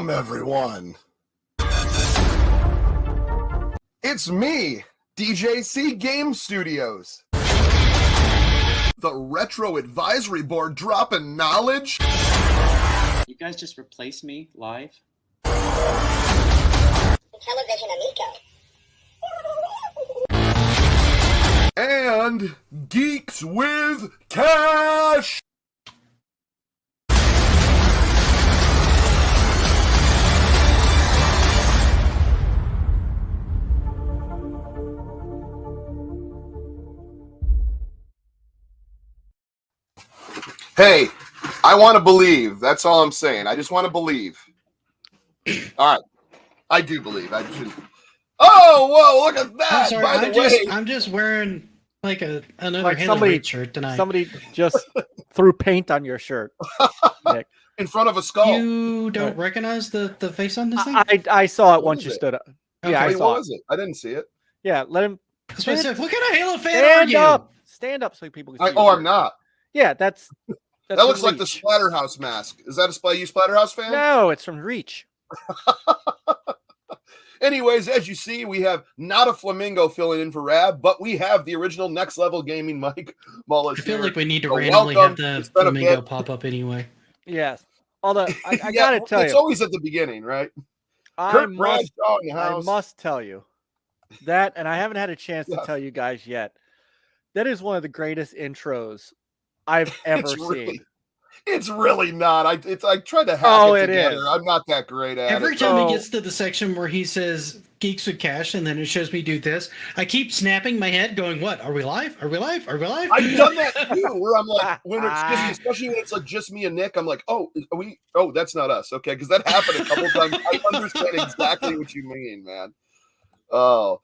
Welcome, everyone. It's me, DJC Game Studios. The Retro Advisory Board dropping knowledge. You guys just replaced me live? Intellivision Amico. And Geeks with Cash. Hey, I want to believe. That's all I'm saying. I just want to believe. All right. I do believe. I should. Oh, whoa, look at that. I'm sorry, By the way, I'm just wearing like another Like Halo Reach shirt tonight. Somebody just threw paint on your shirt, Nick. In front of a skull. You don't recognize the face on this thing? I saw it What once is you it? stood up. Okay. Yeah, I Wait, saw what it. was it? I didn't see it. Yeah, let him That's what I said. What kind of Halo fan stand are you? up. Stand up so people can see. Oh, your I'm not. Yeah, that's That looks like the Reach. Splatterhouse mask. Is that a Splatterhouse fan? No, it's from Reach. Anyways, as you see, we have not a flamingo filling in for Rab, but we have the original Next Level Gaming Mike Mullis I feel here. like we need to So randomly welcome. have It's the been a flamingo bit. pop up anyway. Yes. Although I Yeah, gotta tell it's you, always at the beginning, right? I Kurt Bradshaw in the I house. must tell you that, and I haven't had a chance to Yeah. tell you guys yet. That is one of the greatest intros I've ever seen. It's really not. I tried to hack Oh, it it together. is. I'm not that great at Every it. time So- he gets to the section where he says Geeks with Cash and then it shows me do this, I keep snapping my head going, what? Are we live? Are we live? Are we live? I've done that too, where I'm like, when it's just, especially when it's like just me and Nick, I'm like, oh, are we? Oh, that's not us. Okay, because that happened a couple times. I understand exactly what you mean, man. Oh,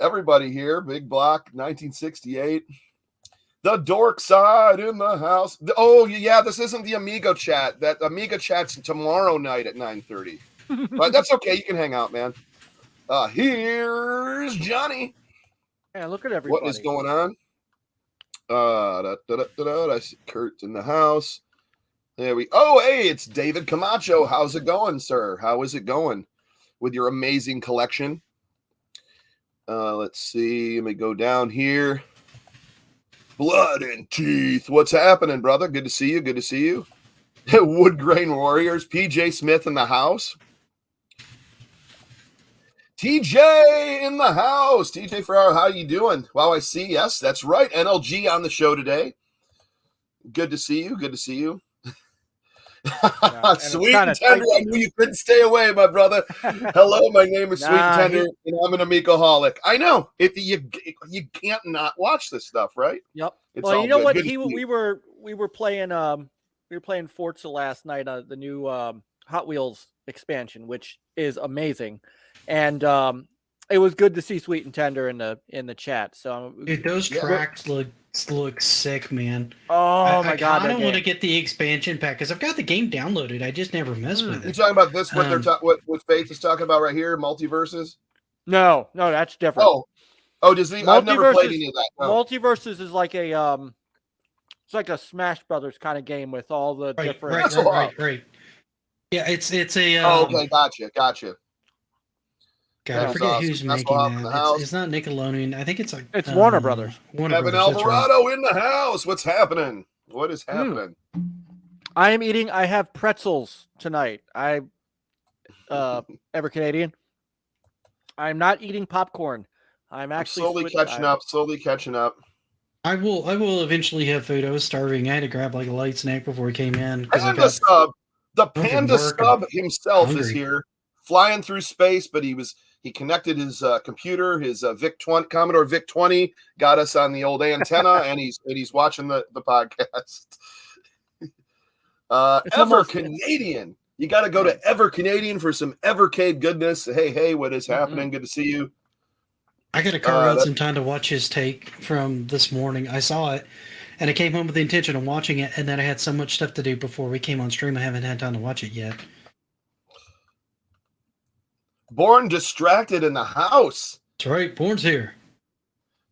everybody here, Big Block, 1968. The dork side in the house. Oh, yeah, this isn't the Amigo chat. That Amigo chat's tomorrow night at 9:30. But that's okay. You can hang out, man. Here's Johnny. Yeah, look at everybody. What is going on? I see Kurt in the house. There we. Oh, hey, it's David Camacho. How's it going, sir? How is it going with your amazing collection? Let's see. Let me go down here. Blood and teeth. What's happening, brother? Good to see you. Good to see you. Wood Grain Warriors. PJ Smith in the house. TJ in the house. TJ Ferraro, how you doing? Wow, I see. Yes, that's right. NLG on the show today. Good to see you. Good to see you. Yeah, Sweet and Tender. I knew you couldn't stay away, my brother. Hello, my name is Sweet and Tender, and I'm an Amicoholic. I know. You can't not watch this stuff, right? Yep. It's Well, all you know good. what? Good to see you. We were playing Forza last night, the new Hot Wheels expansion, which is amazing, and it was good to see Sweet and Tender in the chat. So Dude, those tracks look sick, man. oh my god, I that don't want to game. get the expansion pack because I've got the game downloaded. I just never mess with You it. talking about this? What what Faith is talking about right here? Multiverses. No, that's different. Oh, does he? I've never played Multiverses- any of that. No. Multiverses is like a it's like a Smash Brothers kind of game with all the different. Right. Yeah, it's a. Oh, okay, gotcha. God, I That's forget awesome. who's That's making all in the that. house. It's not Nickelodeon. I think it's like It's Warner Brothers. Warner Kevin Brothers. That's right. Alvarado in the house. What's happening? What is happening? I have pretzels tonight. Ever Canadian. I'm not eating popcorn. I'm actually Slowly catching up. I will eventually have food. I was starving. I had to grab like a light snack before we came in. Panda Sub, the Panda work Sub himself is hungry. here, flying through space. But he connected his computer, his Commodore VIC 20, got us on the old antenna, and he's watching the podcast. Ever Canadian, you got to go to Ever Canadian for some Evercade goodness. Hey, what is happening? Good to see you. I got to carve out some time to watch his take from this morning. I saw it, and I came home with the intention of watching it, and then I had so much stuff to do before we came on stream. I haven't had time to watch it yet. Born Distracted in the house. That's right. Born's here.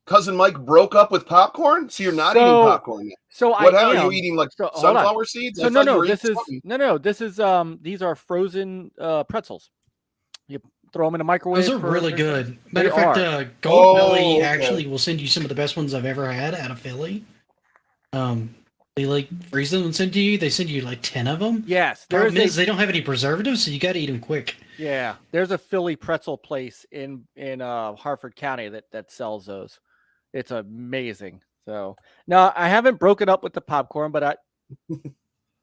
cousin Mike broke up with popcorn, so you're not eating popcorn now. So What I are am. you eating? Like So, hold sunflower on. seeds? So I thought you no, were this eating is something. this is these are frozen pretzels. You throw them in a microwave. Those are for- really for- good. They Matter of fact, are. Gold Oh, Belly okay. actually will send you some of the best ones I've ever had out of Philly. They like freeze them and send to you. They send you like 10 of them. Yes, Problem is they don't have any preservatives, so you got to eat them quick. Yeah, there's a Philly pretzel place in Harford County that sells those. It's amazing. So no, I haven't broken up with the popcorn, but I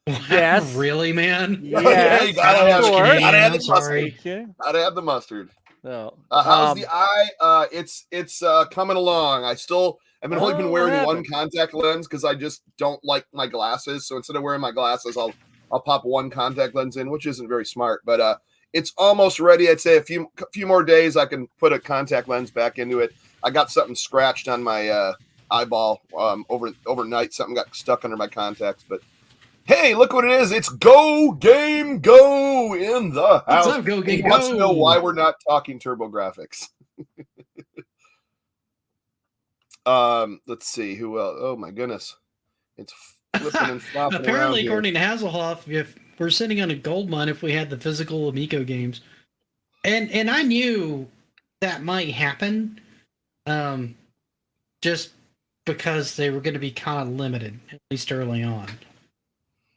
yes, Really, man? Yeah, you gotta have, of course. gotta have I'm the sorry. mustard. Okay. Gotta have the mustard. No. How's the eye? It's coming along. I've only been wearing one contact lens because I just don't like my glasses. So instead of wearing my glasses, I'll pop one contact lens in, which isn't very smart. But it's almost ready. I'd say a few more days I can put a contact lens back into it. I got something scratched on my eyeball overnight. Something got stuck under my contacts, but. Hey, look what it is. It's Go Game Go in the house. What's up, Go Game He wants to know Go? why we're not talking TurboGrafx. Let's see. Who else? Oh, my goodness. It's flipping and flopping Apparently, around according to Hasselhoff, if we're sitting on a gold mine if we had the physical Amico games. And I knew that might happen just because they were going to be kind of limited, at least early on.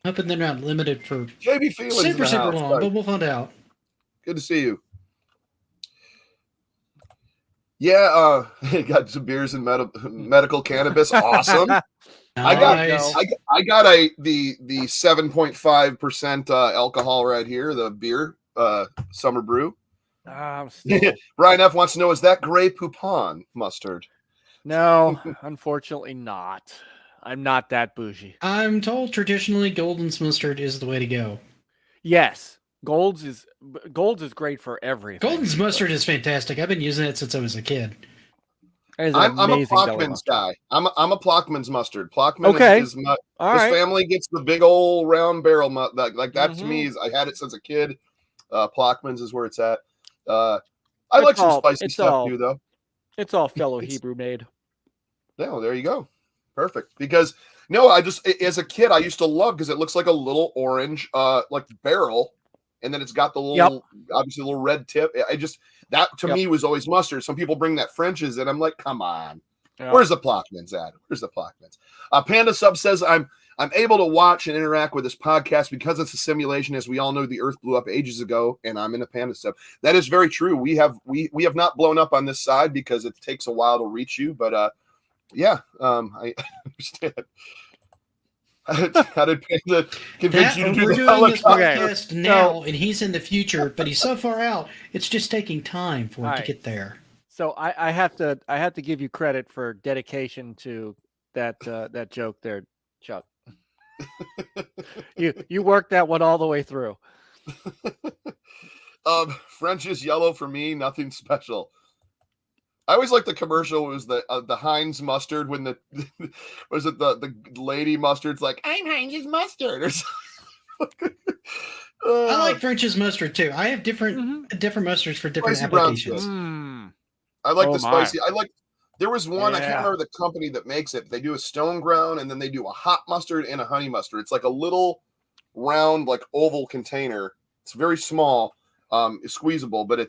Hoping they're not limited for JB Feelings in the super house. long, but we'll find out. Good to see you. Yeah, got some beers and medical cannabis. Awesome. I got the 7.5% alcohol right here, the beer, Summer Brew. Brian F wants to know, is that Grey Poupon mustard? No, unfortunately not. I'm not that bougie. I'm told traditionally Golden's mustard is the way to go. Yes, Gold's is great for everything. Golden's mustard is fantastic. I've been using it since I was a kid. I'm a Plockman's guy. I'm a Plockman's mustard. Plockman is my family gets the big old round barrel like that. To me is I had it since a kid. Plockman's is where it's at. I like some spicy stuff too, though. It's all fellow Hebrew made. No, there you go. Perfect. Because I just as a kid I used to love because it looks like a little orange like barrel, and then it's got the little obviously little red tip. I just that to me was always mustard. Some people bring that French's and I'm like, come on. Where's the Plockman's at? Where's the Plockman's? Panda Sub says I'm able to watch and interact with this podcast because it's a simulation. As we all know, the Earth blew up ages ago, and I'm in a Panda Sub. That is very true. We have not blown up on this side because it takes a while to reach you, but I understand. How did Panda convince you to do we're the doing this helicopter? podcast now, and he's in the future, but he's so far out. It's just taking time for it to get there. So I have to give you credit for dedication to that joke there, Chuck. You worked that one all the way through. French is yellow for me, nothing special. I always like the commercial. It was the Heinz mustard when the was it the lady mustard's like, I'm Heinz's mustard or something. I like French's mustard too. I have different mustards for different applications. I like the spicy. There was one, I can't remember the company that makes it. They do a stone ground and then they do a hot mustard and a honey mustard. It's like a little round, like oval container. It's very small, it's squeezable, but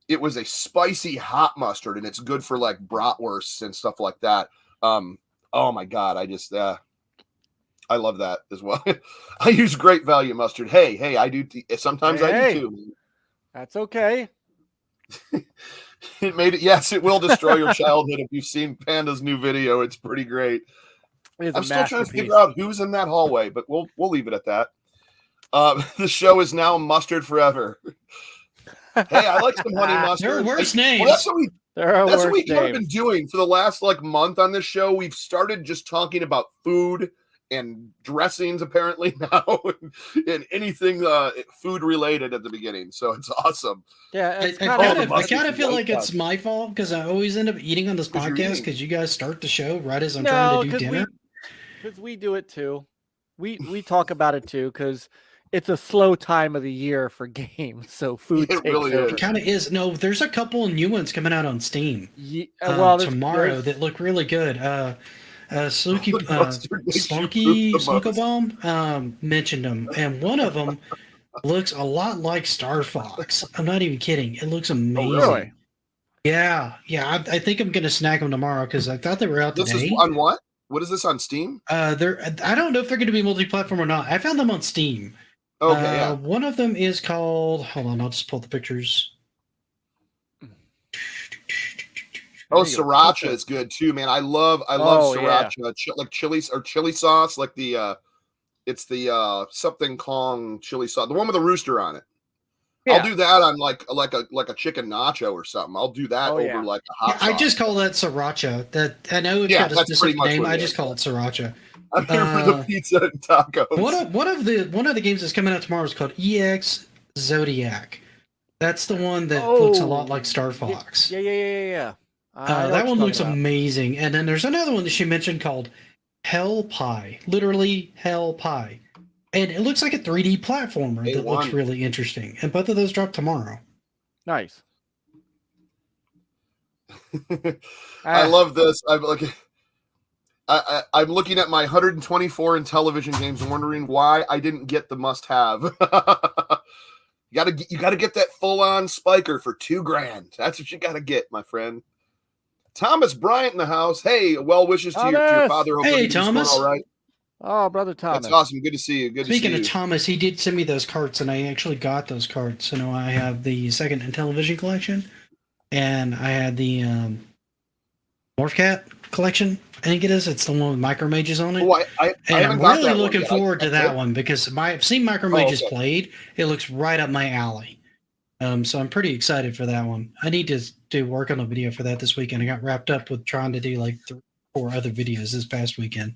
it was a spicy hot mustard and it's good for like bratwursts and stuff like that. Oh my God. I love that as well. I use Great Value mustard. Hey, I do. Sometimes I do too. That's okay. It made it. Yes, it will destroy your childhood if you've seen Panda's new video. It's pretty great. I'm still trying to figure out who's in that hallway, but we'll leave it at that. The show is now mustard forever. Hey, I like some honey mustard. There are worse names. Well, that's what we've kind of been doing for the last month on this show. We've started just talking about food and dressings apparently now and anything food related at the beginning. So it's awesome. Yeah, I kind of feel like it's my fault because I always end up eating on this podcast because you guys start the show right as I'm trying to do dinner. Because we do it too. We talk about it too because it's a slow time of the year for games, so food It takes really over. is. It kind of is. No, there's a couple new ones coming out on Steam Well, tomorrow that look really good. Slunky, Mustard makes you Slunky, poop the most. Slunko mentioned them, and one of them looks a lot like Star Fox. I'm not even kidding. It looks amazing. really? Yeah. I think I'm gonna snag them tomorrow because I thought they were out This today. is on what? What is this on Steam? I don't know if they're going to be multi-platform or not. I found them on Steam. Okay, yeah. One of them is called. Hold on, I'll just pull the pictures. Oh, sriracha is good too, man. I love sriracha, like chili sauce, like it's the something Kong chili sauce, the one with the rooster on it. Yeah. I'll do that on like a chicken nacho or something. I'll do that over like a hot sauce. I just call that sriracha. That I know it's got a specific name. I just call it sriracha. I'm here for the pizza and tacos. One of the games that's coming out tomorrow is called EX Zodiac. That's the one that looks a lot like Star Fox. Yeah. That one looks amazing. And then there's another one that she mentioned called Hell Pie. Literally Hell Pie. And it looks like a 3D platformer that looks really interesting. And both of those drop tomorrow. Nice. I love this. I'm looking at my 124 Intellivision games and wondering why I didn't get the must-have. You gotta get that full-on spiker for $2,000. That's what you gotta get, my friend. Thomas Bryant in the house. Hey, well wishes to your father. Hey, Thomas. All right. Oh, brother Thomas. That's awesome. Good to see you. Speaking of Thomas, he did send me those carts, and I actually got those carts. So now I have the second Intellivision collection, and I had the Morphcat collection. I think it is. It's the one with Micro Mages on it. Oh, I'm really looking forward to that one because I've seen Micro Mages played. It looks right up my alley. So I'm pretty excited for that one. I need to do work on a video for that this weekend. I got wrapped up with trying to do like 3 or 4 other videos this past weekend.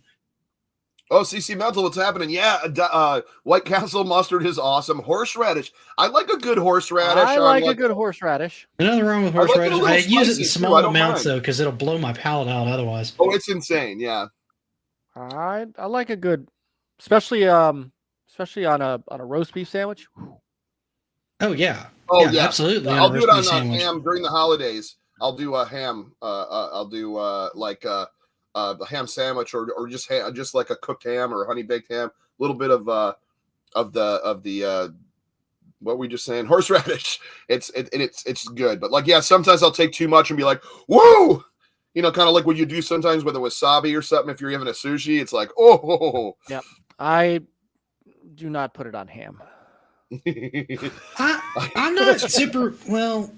Oh, CC Mental, what's happening? Yeah, White Castle mustard is awesome. Horseradish. I like a good horseradish. I like a good horseradish. Nothing wrong with horseradish. I use it in small amounts though, because it'll blow my palate out otherwise. Oh, it's insane. Yeah. I like a good, especially on a roast beef sandwich. Oh yeah. Oh yeah, absolutely. I'll do it on ham during the holidays. I'll do a ham. I'll do like a ham sandwich or just like a cooked ham or a honey baked ham. A little bit of the what we just saying, horseradish. It's good, but like sometimes I'll take too much and be like, whoa, kind of like what you do sometimes with a wasabi or something. If you're having a sushi, it's like, oh. Yep, I do not put it on ham. I'm not super well.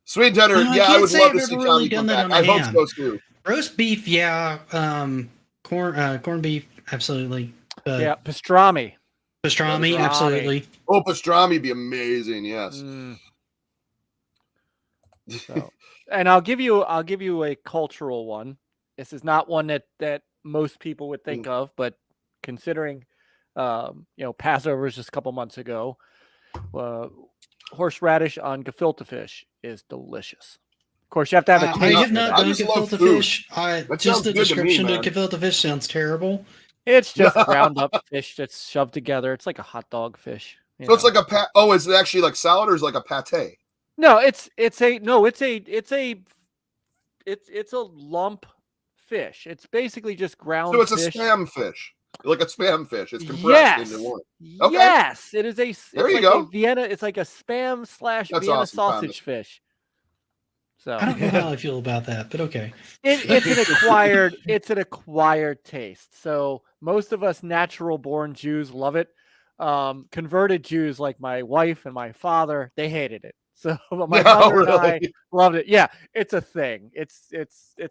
Sweet Tender, I would love to see Tommy come back. I hope so too. Roast beef, corned beef, absolutely. Pastrami, absolutely. Oh, pastrami would be amazing. Yes. So, and I'll give you a cultural one. This is not one that most people would think of, but considering Passover was just a couple months ago. Horseradish on gefilte fish is delicious. Of course, you have to have a taste. I have not done gefilte fish. Just the description of gefilte fish sounds terrible. It's just ground up fish that's shoved together. It's like a hot dog fish. So it's like a is it actually like salad or is it like a pate? No, it's a lump fish. It's basically just ground. So it's fish. A spam fish. Like a spam fish. It's compressed into one. Okay. Yes, it is a. There you go. Vienna. It's like a spam / Vienna sausage fish. So I don't know how I feel about that, but okay. It's an acquired taste. So most of us natural born Jews love it. Converted Jews like my wife and my father, they hated it. So my mother and I loved it. Yeah, it's a thing. It's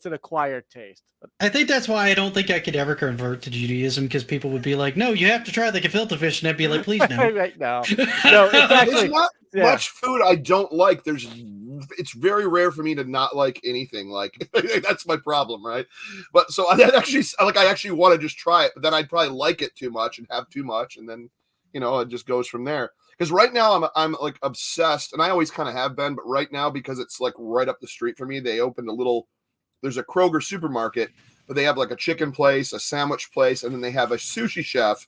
an acquired taste. I think that's why I don't think I could ever convert to Judaism, because people would be like, "No, you have to try the gefilte fish," and I'd be like, "Please no." Right now, no. It's actually there's not much food I don't like. It's very rare for me to not like anything. Like that's my problem, right? But so I actually want to just try it, but then I'd probably like it too much and have too much, and then it just goes from there. Because right now I'm like obsessed, and I always kind of have been, but right now because it's like right up the street for me, they opened there's a Kroger supermarket, but they have like a chicken place, a sandwich place, and then they have a sushi chef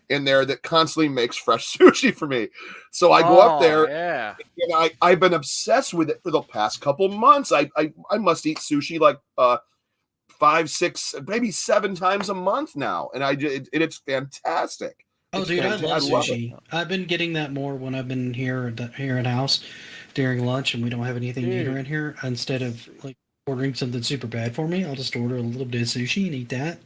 in there that constantly makes fresh sushi for me. So I go up there, and I've been obsessed with it for the past couple months. I must eat sushi like 5, 6, maybe 7 times a month now, and it's fantastic. Oh, dude, I love sushi. I've been getting that more when I've been here at house during lunch, and we don't have anything to eat in here. Instead of like ordering something super bad for me, I'll just order a little bit of sushi and eat that.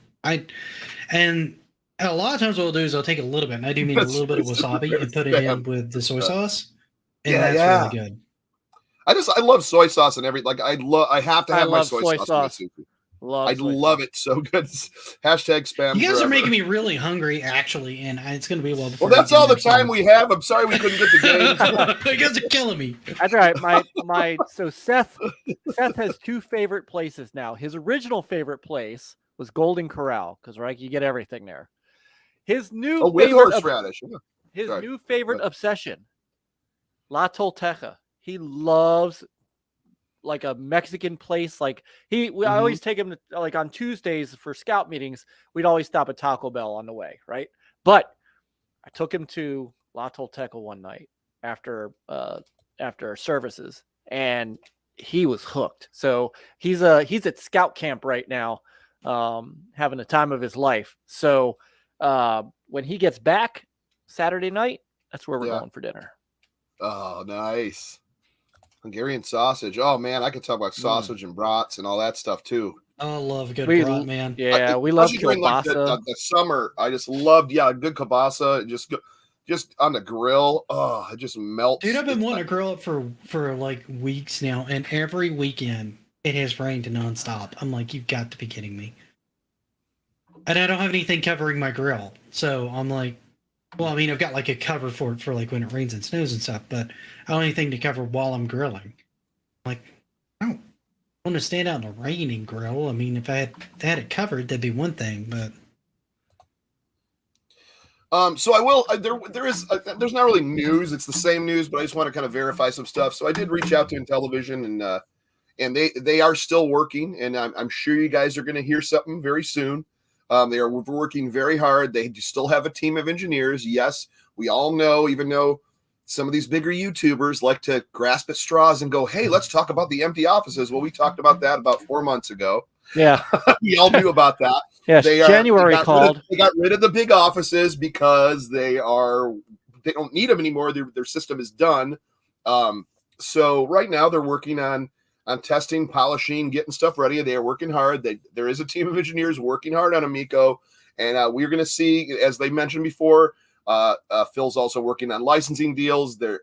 And a lot of times what I'll do is I'll take a little bit, and I do mean a little bit of wasabi, and put it in with the soy sauce, and that's really good. I love soy sauce and everything. Like I have to have my soy sauce. I love it so good. Hashtag spam. You guys are making me really hungry, actually, and it's going to be a while before. Well, that's all the time we have. I'm sorry we couldn't get the game. You guys are killing me. That's right. So Seth has 2 favorite places now. His original favorite place was Golden Corral because you get everything there. His new horseradish. New favorite obsession, La Tolteca. He loves like a Mexican place. Like I always take him to, like on Tuesdays for scout meetings. We'd always stop at Taco Bell on the way, right? But I took him to La Tolteca one night after services, and he was hooked. So he's at scout camp right now, having the time of his life. So when he gets back Saturday night, that's where we're going for dinner. Oh, nice. Hungarian sausage. Oh man, I could talk about sausage and brats and all that stuff too. Oh, I love a good brat, man. Yeah, we love during like the summer. I just loved good kielbasa. Just on the grill. Oh, it just melts. Dude, I've been wanting to grill it for like weeks now, and every weekend it has rained nonstop. I'm like, you've got to be kidding me. And I don't have anything covering my grill, so I'm like, well, I mean, I've got like a cover for it for like when it rains and snows and stuff, but I don't have anything to cover while I'm grilling. Like, I don't want to stand out in the rain and grill. I mean, if I had it covered, that'd be one thing, but. So I will. There's not really news. It's the same news, but I just want to kind of verify some stuff. So I did reach out to Intellivision, and they are still working, and I'm sure you guys are going to hear something very soon. They are working very hard. They still have a team of engineers. Yes, we all know, even though some of these bigger YouTubers like to grasp at straws and go, hey, let's talk about the empty offices. Well, we talked about that about 4 months ago. Yeah. We all knew about that. Yes, January called. They got rid of the big offices because they don't need them anymore. Their system is done. So right now they're working on testing, polishing, getting stuff ready. They are working hard. There is a team of engineers working hard on Amico, and we're going to see, as they mentioned before, Phil's also working on licensing deals. They're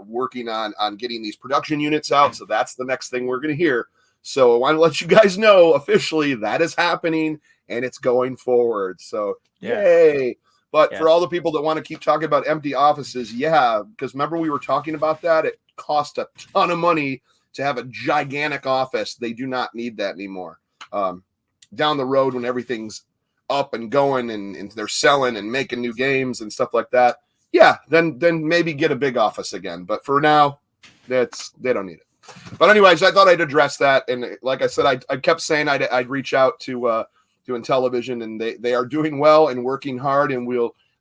working on getting these production units out. So that's the next thing we're going to hear. So I want to let you guys know officially that is happening and it's going forward. So yay. But for all the people that want to keep talking about empty offices, because remember we were talking about that. It cost a ton of money to have a gigantic office. They do not need that anymore. Down the road when everything's up and going and they're selling and making new games and stuff like that, then maybe get a big office again. But for now, they don't need it. But anyways, I thought I'd address that. And like I said, I kept saying I'd reach out to Intellivision, and they are doing well and working hard. And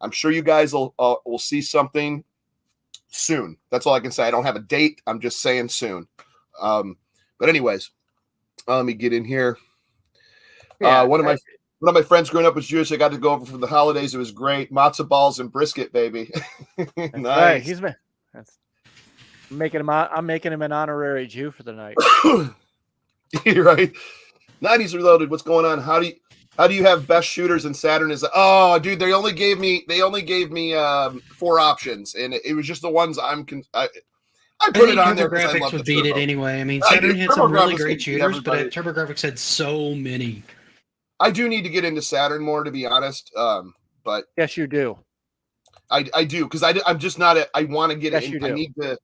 I'm sure you guys will see something soon. That's all I can say. I don't have a date. I'm just saying soon. But anyways, let me get in here. One of my friends growing up was Jewish. I got to go over for the holidays. It was great. Matzo balls and brisket, baby. Nice. Right. I'm making him an honorary Jew for the night. You're right. 90s Reloaded. What's going on? How do you have best shooters in Saturn? Dude, they only gave me 4 options, and it was just the ones I put it on there. TurboGrafx would beat it anyway. I mean, Saturn had some really great shooters, but TurboGrafx had so many. I do need to get into Saturn more, to be honest. But yes, you do. I do, because I'm just not. I want to get yes, in. You do. I need to.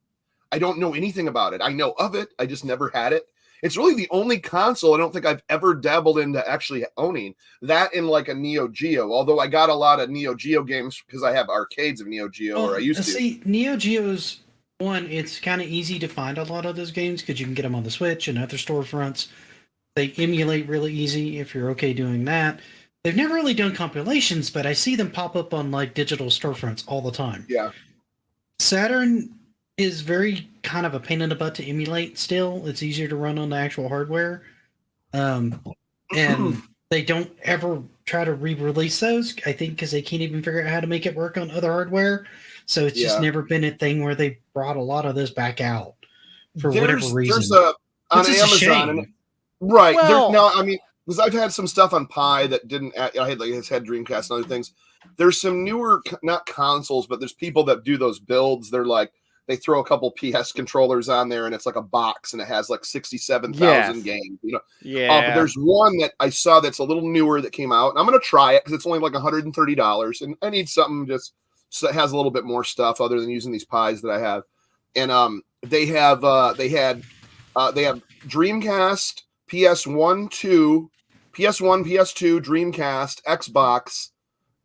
I don't know anything about it. I know of it. I just never had it. It's really the only console I don't think I've ever dabbled into actually owning. That in like a Neo Geo. Although I got a lot of Neo Geo games because I have arcades of Neo Geo, or I used to. See, Neo Geo's one. It's kind of easy to find a lot of those games because you can get them on the Switch and other storefronts. They emulate really easy if you're okay doing that. they've never really done compilations, but I see them pop up on like digital storefronts all the time. Yeah. Saturn is very kind of a pain in the butt to emulate still. It's easier to run on the actual hardware. And they don't ever try to re-release those, I think, because they can't even figure out how to make it work on other hardware. So it's just never been a thing where they brought a lot of this back out for whatever reason. There's on Amazon. Right. Well, no, I mean, because I've had some stuff on Pi that didn't. I had Dreamcast and other things. There's some newer, not consoles, but there's people that do those builds. They're like, they throw a couple PS controllers on there, and it's like a box, and it has like 67,000 games. You know. Yeah. But there's one that I saw that's a little newer that came out, and I'm gonna try it because it's only like $130, and I need something just so it has a little bit more stuff other than using these Pis that I have. And they had Dreamcast, PS1, 2, PS1, PS2, Dreamcast, Xbox,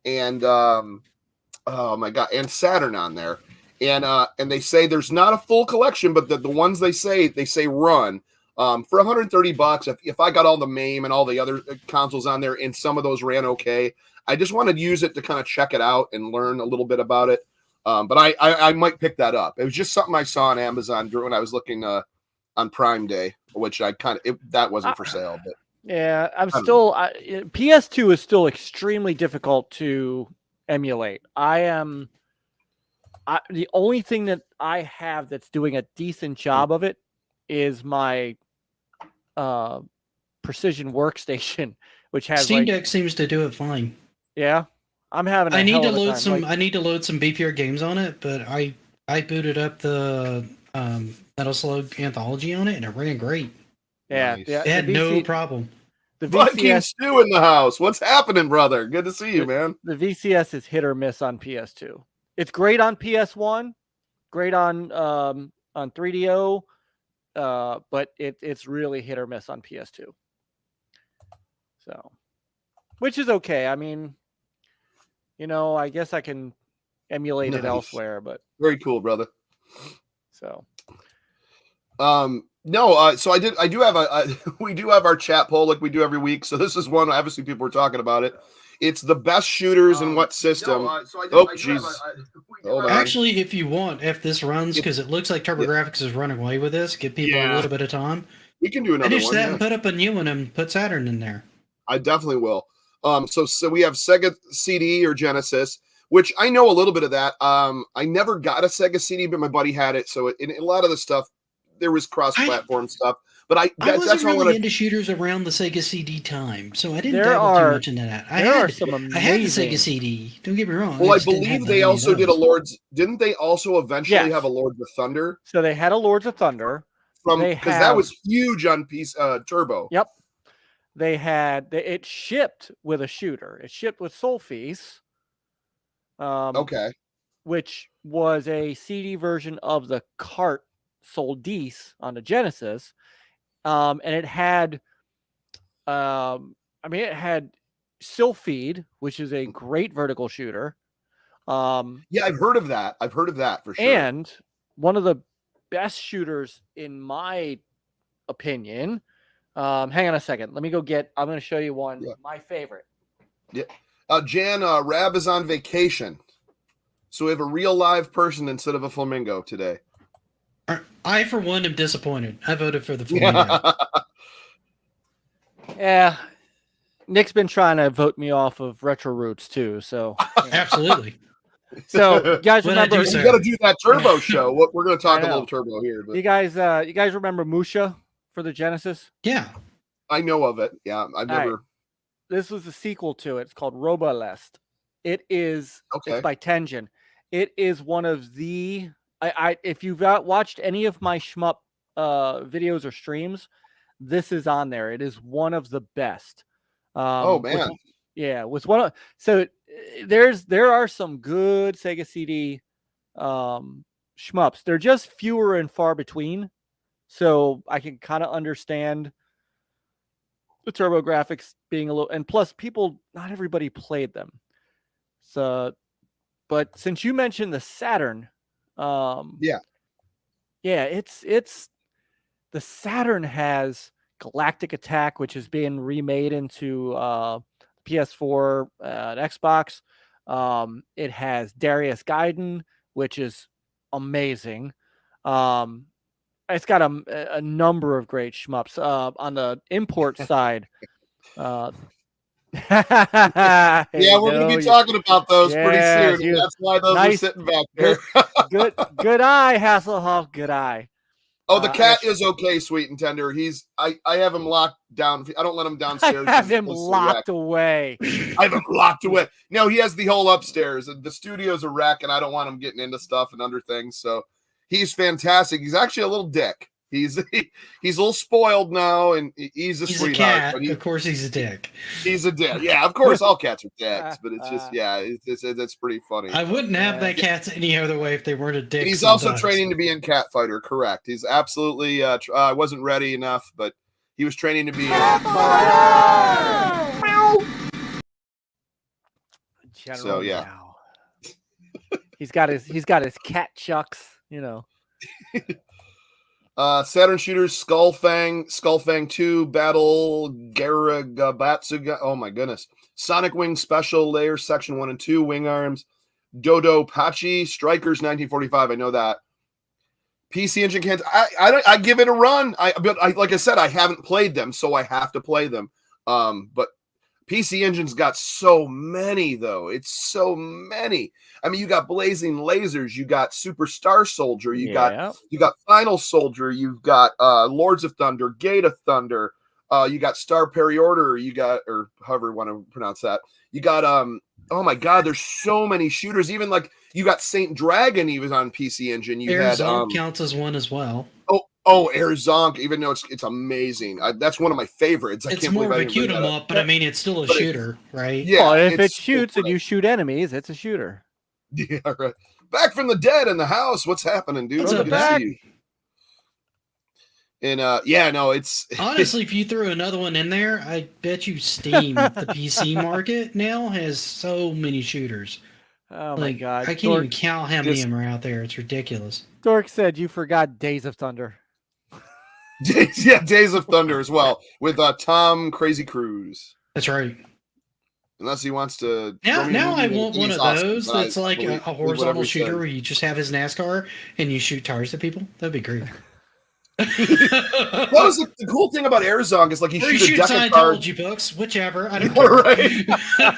and oh my god, and Saturn on there. And they say there's not a full collection, but the ones they say run for $130. If I got all the MAME and all the other consoles on there, and some of those ran okay, I just wanted to use it to kind of check it out and learn a little bit about it. But I might pick that up. It was just something I saw on Amazon when I was looking on Prime Day, which I that wasn't for sale. But yeah, PS2 is still extremely difficult to emulate. The only thing that I have that's doing a decent job of it is my Precision Workstation, which has Steam Deck seems to do it fine. Yeah, I'm having. I need to load some. I need to load some beefier games on it, but I booted up the Metal Slug Anthology on it, and it ran great. Yeah, nice. Yeah. It had no problem. The Viking Stew in the house. What's happening, brother? Good to see you, man. The VCS is hit or miss on PS2. It's great on PS1, great on 3DO, but it's really hit or miss on PS2. So, which is okay. I mean, I guess I can emulate it elsewhere, but very cool, brother. So, no, so I do have we do have our chat poll like we do every week. So this is one, obviously people were talking about it. It's the best shooters in what system? Jesus. Actually, if this runs, because it looks like TurboGrafx is running away with this, give people a little bit of time. We can do another finish one. That and put up a new one and put Saturn in there. I definitely will. So we have Sega CD or Genesis, which I know a little bit of that. I never got a Sega CD, but my buddy had it. So in a lot of the stuff, there was cross-platform stuff. But I wasn't really into shooters around the Sega CD time, so I didn't dabble too much into that. I had the Sega CD. Don't get me wrong. Well, I believe they also did a Lords. Didn't they also eventually have a Lords of Thunder? So they had a Lords of Thunder because that was huge on Turbo. Yep. They had it shipped with a shooter. It shipped with Soul Feast. Okay. Which was a CD version of the cart Soldice on the Genesis. And it had, it had Sylpheed, which is a great vertical shooter. Yeah, I've heard of that. For sure. And one of the best shooters, in my opinion. Hang on a second. Let me go I'm going to show you one. Yeah. My favorite. Yeah. Jan, Rab is on vacation. So we have a real live person instead of a flamingo today. I, for one, am disappointed. I voted for the flamingo. Yeah. Nick's been trying to vote me off of Retro Roots, too. So absolutely. So, guys, remember you got to do that Turbo show. We're going to talk a little Turbo here. But. You guys remember Musha for the Genesis? Yeah. I know of it. Yeah, I've never. Right. This was a sequel to it. It's called Robalest. It is. It's by Tengen. It is one of the. If you've watched any of my shmup videos or streams, this is on there. It is one of the best. Oh man. With one of so there are some good Sega CD shmups. They're just fewer and far between. So I can kind of understand the TurboGrafx being a little, and plus not everybody played them. So, but since you mentioned the Saturn, it's the Saturn has Galactic Attack, which is being remade into PS4, and Xbox. It has Darius Gaiden, which is amazing. It's got a number of great shmups. On the import side, yeah, we're going to be talking about those pretty soon. You, that's why those are sitting back there. Good eye, Hasselhoff. Good eye. Oh, the cat is okay, sweet and tender. I have him locked down. I don't let him downstairs. I have him locked away. I have him locked away. No, he has the whole upstairs. The studio's a wreck, and I don't want him getting into stuff and under things. So he's fantastic. He's actually a little dick. He's a little spoiled now, and he's a sweetheart. Cat. Of course, he's a dick. He's a dick. Yeah, of course, all cats are dicks, but it's just it's pretty funny. I wouldn't have that cat any other way if they weren't a dick. And he's also training to be in Cat Fighter. Correct. He's absolutely. I wasn't ready enough, but he was training to be. So yeah. He's got his cat chucks. You know. Saturn shooters, Skullfang 2, Battle, Garagabatsuga. Oh my goodness. Sonic Wing Special Layer Section 1 and 2, Wing Arms, Dodo Pachi, Strikers 1945. I know that. PC Engine cans. I give it a run. But like I said, I haven't played them, so I have to play them. But PC Engine's got so many, though. It's so many. I mean, you got Blazing Lasers, you got Super Star Soldier, you got Final Soldier, you've got Lords of Thunder, Gate of Thunder, you got Star Periorder, you got, or however you want to pronounce that. You got oh my god, there's so many shooters. Even like you got Saint Dragon, he was on PC Engine. You had counts as one as well. Oh, Air Zonk, even though it's amazing. That's one of my favorites. It's more of a shoot 'em up, but I mean, it's still a shooter, right? Yeah. Well, if it shoots and you shoot enemies, it's a shooter. Yeah, right. Back from the dead in the house. What's happening, dude? Good to see you. And it's honestly, if you threw another one in there, I bet you Steam, the PC market now has so many shooters. Oh my god! I can't even count how many of them are out there. It's ridiculous. Dork said you forgot Days of Thunder. Days of Thunder as well with Tom Crazy Cruz. That's right. Unless he wants to. Now I want one of those that's like a horizontal shooter where you just have his NASCAR and you shoot tires at people. That'd be great. That was the cool thing about Airzong is like he shoots a deck of cards. Books, whichever. I don't care. Right.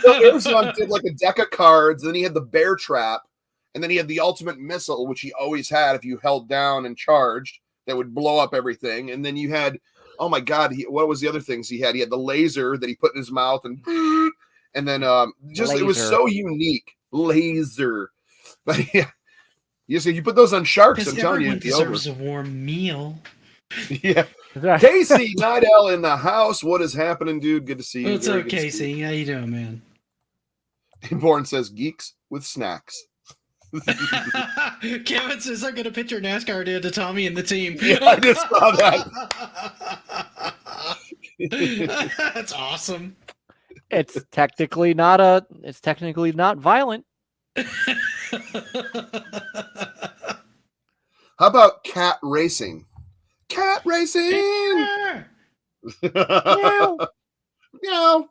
So Airzong did like a deck of cards. Then he had the bear trap, and then he had the ultimate missile, which he always had if you held down and charged, that would blow up everything. And then you had, oh my god, what was the other things he had? He had the laser that he put in his mouth, and then it was so unique. Laser, but yeah. You put those on sharks, I'm telling you, everyone deserves a warm meal. Yeah. Casey, Night Owl in the house. What is happening, dude? Good to see you. What's up, Casey? How you doing, man? And Born says, geeks with snacks. Kevin says, I'm going to pitch your NASCAR did to Tommy and the team. Yeah, I just saw that. That's awesome. It's technically not violent. How about cat racing? Cat racing! Meow. Meow.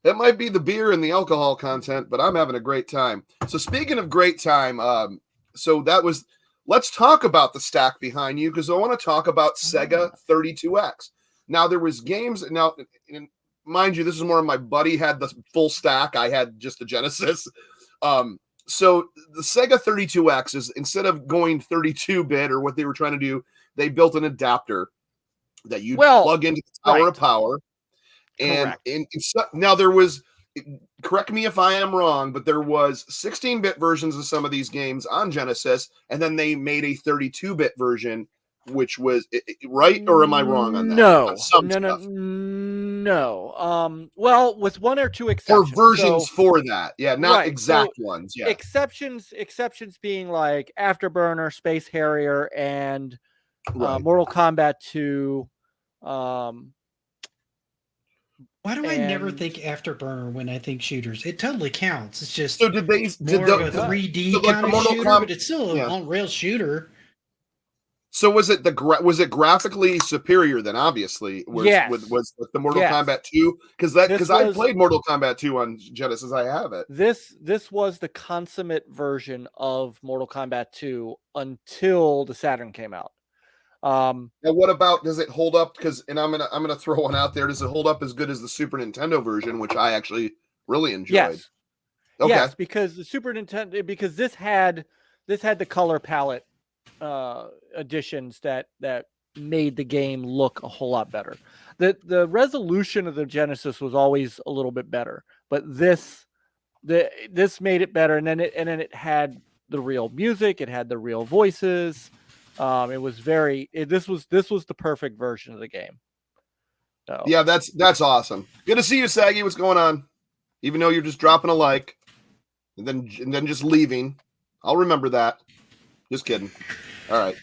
It might be the beer and the alcohol content, but I'm having a great time. So speaking of great time, let's talk about the stack behind you, because I want to talk about Sega 32X. Now there was games. Now, mind you, this is more of my buddy had the full stack. I had just the Genesis. So the Sega 32X is, instead of going 32-bit or what they were trying to do, they built an adapter that you plug into the tower of power. And now there was, correct me if I am wrong, but there was 16-bit versions of some of these games on Genesis, and then they made a 32-bit version, which was right, or am I wrong on that? No. Well, with one or two exceptions. Or versions for that. Yeah, not exact ones. Yeah. Exceptions being like Afterburner, Space Harrier, and Mortal Kombat 2. Why do I never think Afterburner when I think shooters? It totally counts. It's just more of a 3D kind of shooter, but it's still an on-rail shooter. So was it was it graphically superior then? Obviously, Yes. was the Mortal Yes. Kombat 2 because I was- played Mortal Kombat 2 on Genesis. I have it. This was the consummate version of Mortal Kombat 2 until the Saturn came out. Now, what about, does it hold up? Because, and I'm gonna throw one out there. Does it hold up as good as the Super Nintendo version, which I actually really enjoyed? Yes. Okay. Yes, because the Super Nintendo, because this had the color palette additions that made the game look a whole lot better. The resolution of the Genesis was always a little bit better, but this made it better, and then it had the real music, it had the real voices. It was this was the perfect version of the game. So. Yeah, that's awesome. Good to see you, Saggy. What's going on? Even though you're just dropping a like and then just leaving, I'll remember that. Just kidding. All right.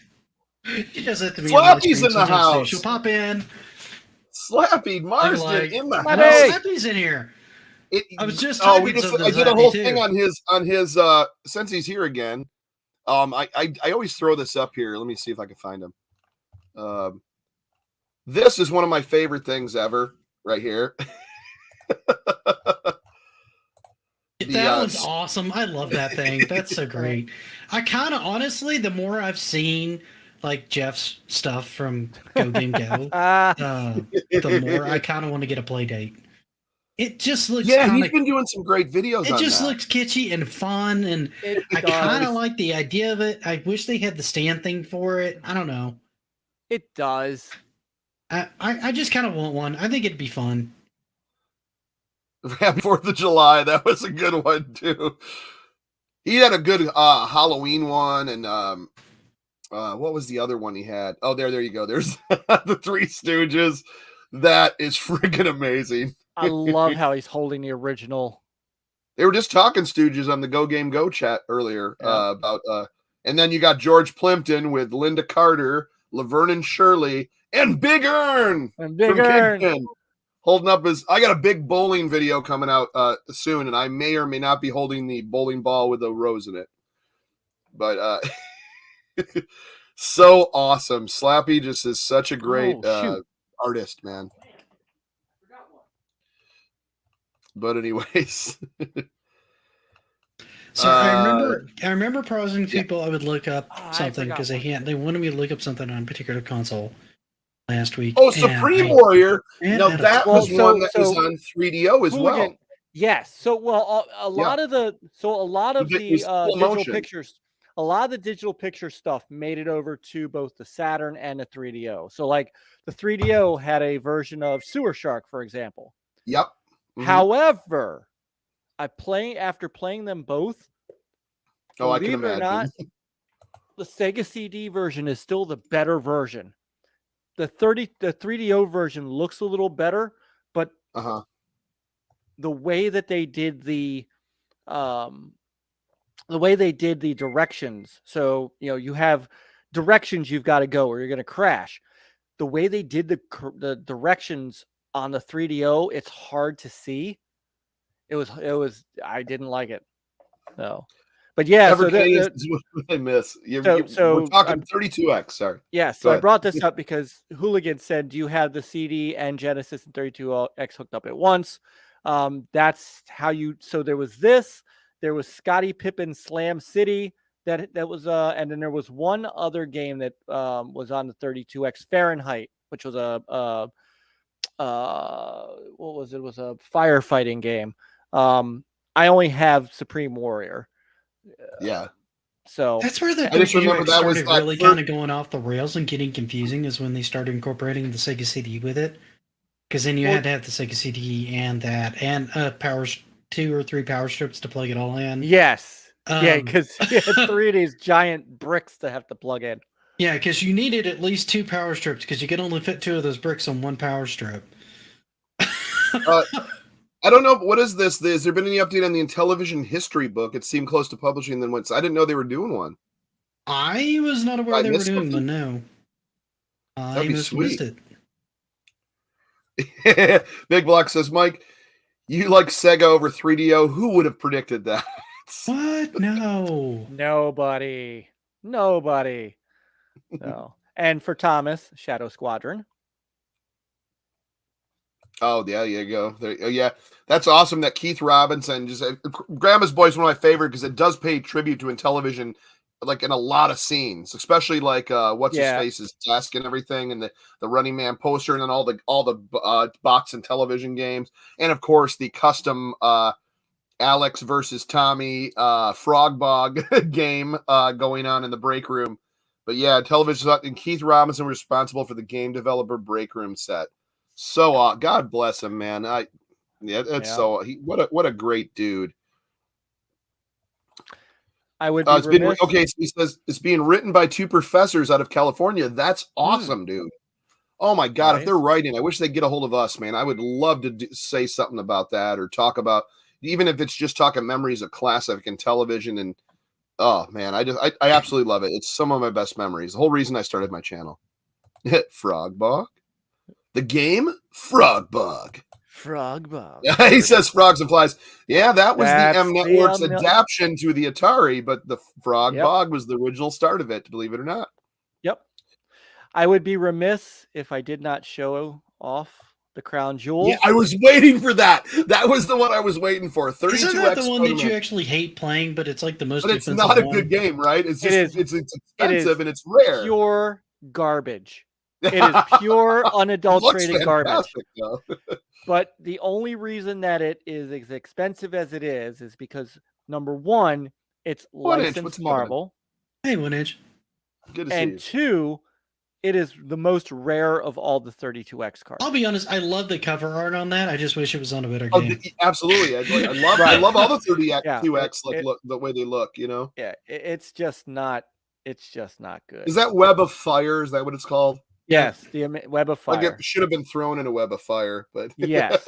He does it to me. Slappy's in the house. She'll pop in. Slappy Marsden in the house. Slappy's in here. I was just I talking did a whole thing on his since he's here again. I always throw this up here. Let me see if I can find him. This is one of my favorite things ever, right here. That one's awesome. I love that thing. That's so great. I kind of, honestly, the more I've seen like Jeff's stuff from Go Game Go, the more I kind of want to get a play date. It just looks he's been doing some great videos. It just looks kitschy and fun, and I kind of like the idea of it. I wish they had the stand thing for it. I don't know. It does. I just kind of want one. I think it'd be fun. Happy 4th of July. That was a good one too. He had a good Halloween one, and what was the other one he had? Oh, there you go. There's the Three Stooges. That is freaking amazing. I love how he's holding the original. They were just talking Stooges on the Go Game Go chat earlier about, and then you got George Plimpton with Linda Carter, Laverne and Shirley, and Big Earn from Kingpin. Holding up I got a big bowling video coming out soon, and I may or may not be holding the bowling ball with a rose in it. But so awesome. Slappy just is such a great artist, man. But anyways. So I remember promising people I would look up something because they wanted me to look up something on a particular console last week. Oh, Supreme Warrior. No, that was one that was on 3DO as well. Yes. So a lot of the digital pictures, a lot of the digital picture stuff made it over to both the Saturn and the 3DO. So like the 3DO had a version of Sewer Shark, for example. Yep. Mm-hmm. However, after playing them both, I can imagine. Or not, the Sega CD version is still the better version. The 3DO version looks a little better, but the way that they did the directions, so you have directions you've got to go or you're going to crash. The way they did the directions on the 3DO, it's hard to see. It was I didn't like it. No. But yeah, is what I miss. We're talking 32X. Sorry. Yeah, so I brought this up because Hooligan said, "Do you have the CD and Genesis and 32X hooked up at once?" That's how you. So there was this. There was Scottie Pippen Slam City. That was and then there was one other game that was on the 32X, Fahrenheit, which was what was it? It was a firefighting game. I only have Supreme Warrior. Yeah. So that's where the I just remember that was really kind of going off the rails and getting confusing is when they started incorporating the Sega CD with it. Because then you had to have the Sega CD and that and 2 or 3 power strips to plug it all in. Yes. Because you had 3 of these giant bricks to have to plug in. Yeah, because you needed at least 2 power strips because you could only fit 2 of those bricks on 1 power strip. I don't know. What is this? Has there been any update on the Intellivision history book? It seemed close to publishing, then went. I didn't know they were doing one. I was not aware they were doing one. No, I must have missed it. Big Block says, "Mike, you like Sega over 3DO? Who would have predicted that?" What? No, nobody. No. And for Thomas, Shadow Squadron. Oh yeah, there you go. Yeah, that's awesome. That Keith Robinson, just Grandma's Boy is one of my favorite because it does pay tribute to Intellivision, like in a lot of scenes, especially like what's his face's desk and everything, and the Running Man poster, and then all the box and television games, and of course the custom Alex versus Tommy Frog Bog game going on in the break room. But yeah, Television and Keith Robinson was responsible for the game developer break room set. So God bless him, man. So what a great dude. I would be so he says it's being written by 2 professors out of California. That's awesome, dude. Oh my God, nice. If they're writing, I wish they'd get a hold of us, man. I would love to say something about that or talk about, even if it's just talking memories of classic and television. And oh man, I absolutely love it. It's some of my best memories. The whole reason I started my channel. Frog Bog. The game Frog Bug. Frog Bug. He says Frogs and Flies. Yeah, that was the M Network's adaptation to the Atari, but the Frog Bog was the original start of it, believe it or not. Yep. I would be remiss if I did not show off the crown jewel. Yeah, I was waiting for that. That was the one I was waiting for. 32X. Isn't that the one that you actually hate playing, but it's like the most But it's not a good game, right? It's just it's expensive and it's rare. Pure garbage. It is pure, unadulterated garbage. But the only reason that it is as expensive as it is because, number one, it's licensed marble. Hey, 1inch. Good to see you. And 2, it is the most rare of all the 32X cards. I'll be honest, I love the cover art on that. I just wish it was on a better game. Absolutely. I love all the 32X look, the way they look, you know? Yeah, it's just not good. Is that Web of Fire? Is that what it's called? Yes, the Web of Fire. Like it should have been thrown in a Web of Fire, but yes.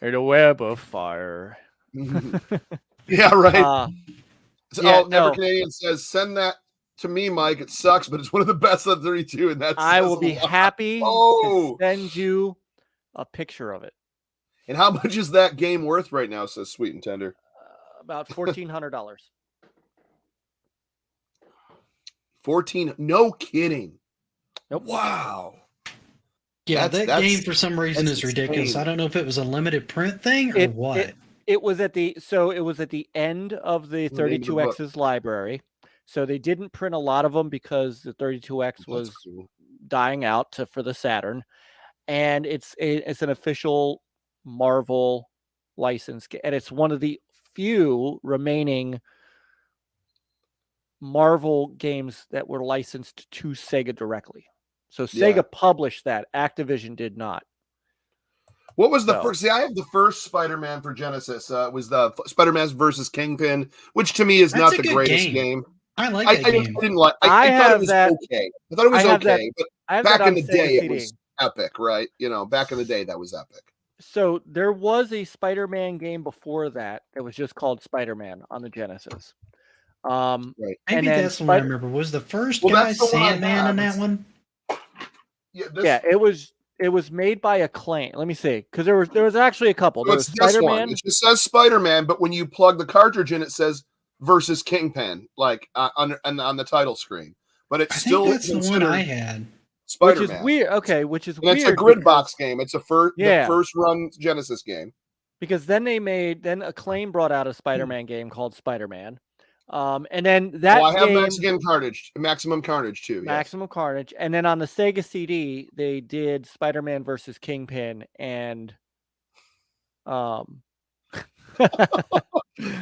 In a Web of Fire. Yeah, right. Ever Canadian says, send that to me, Mike. It sucks, but it's one of the best of 32, and that's I will be happy to send you a picture of it. And how much is that game worth right now? Says Sweet and Tender. About $1,400. 14? No kidding. Nope. Wow. Yeah, that game for some reason is ridiculous. Insane. I don't know if it was a limited print thing or what. It was at the end of the 32X's library. So they didn't print a lot of them because the 32X was dying out for the Saturn. And it's an official Marvel license, and it's one of the few remaining Marvel games that were licensed to Sega directly. So Sega published that. Activision did not. What was the first? See, I have the first Spider-Man for Genesis. It was the Spider-Man versus Kingpin, which to me is not the greatest game. I like that game. I didn't like. I thought it was okay. I thought it was okay, but back in the day, it was epic, right? You know, back in the day, that was epic. So there was a Spider-Man game before that was just called Spider-Man on the Genesis. Right. Maybe that's what I remember. Was the first guy Sandman in that one? Yeah, it was made by Acclaim. Let me see, because there was actually a couple. There was Spider-Man. It just says Spider-Man, but when you plug the cartridge in, it says versus Kingpin, like on the title screen. But it's still that's the one I had. Spider-Man. Which is weird. Okay, which is weird. It's a grid box game. It's the first run Genesis game. Because then Acclaim brought out a Spider-Man game called Spider-Man. And then that I have Maximum Carnage too. Maximum Carnage. And then on the Sega CD, they did Spider-Man versus Kingpin and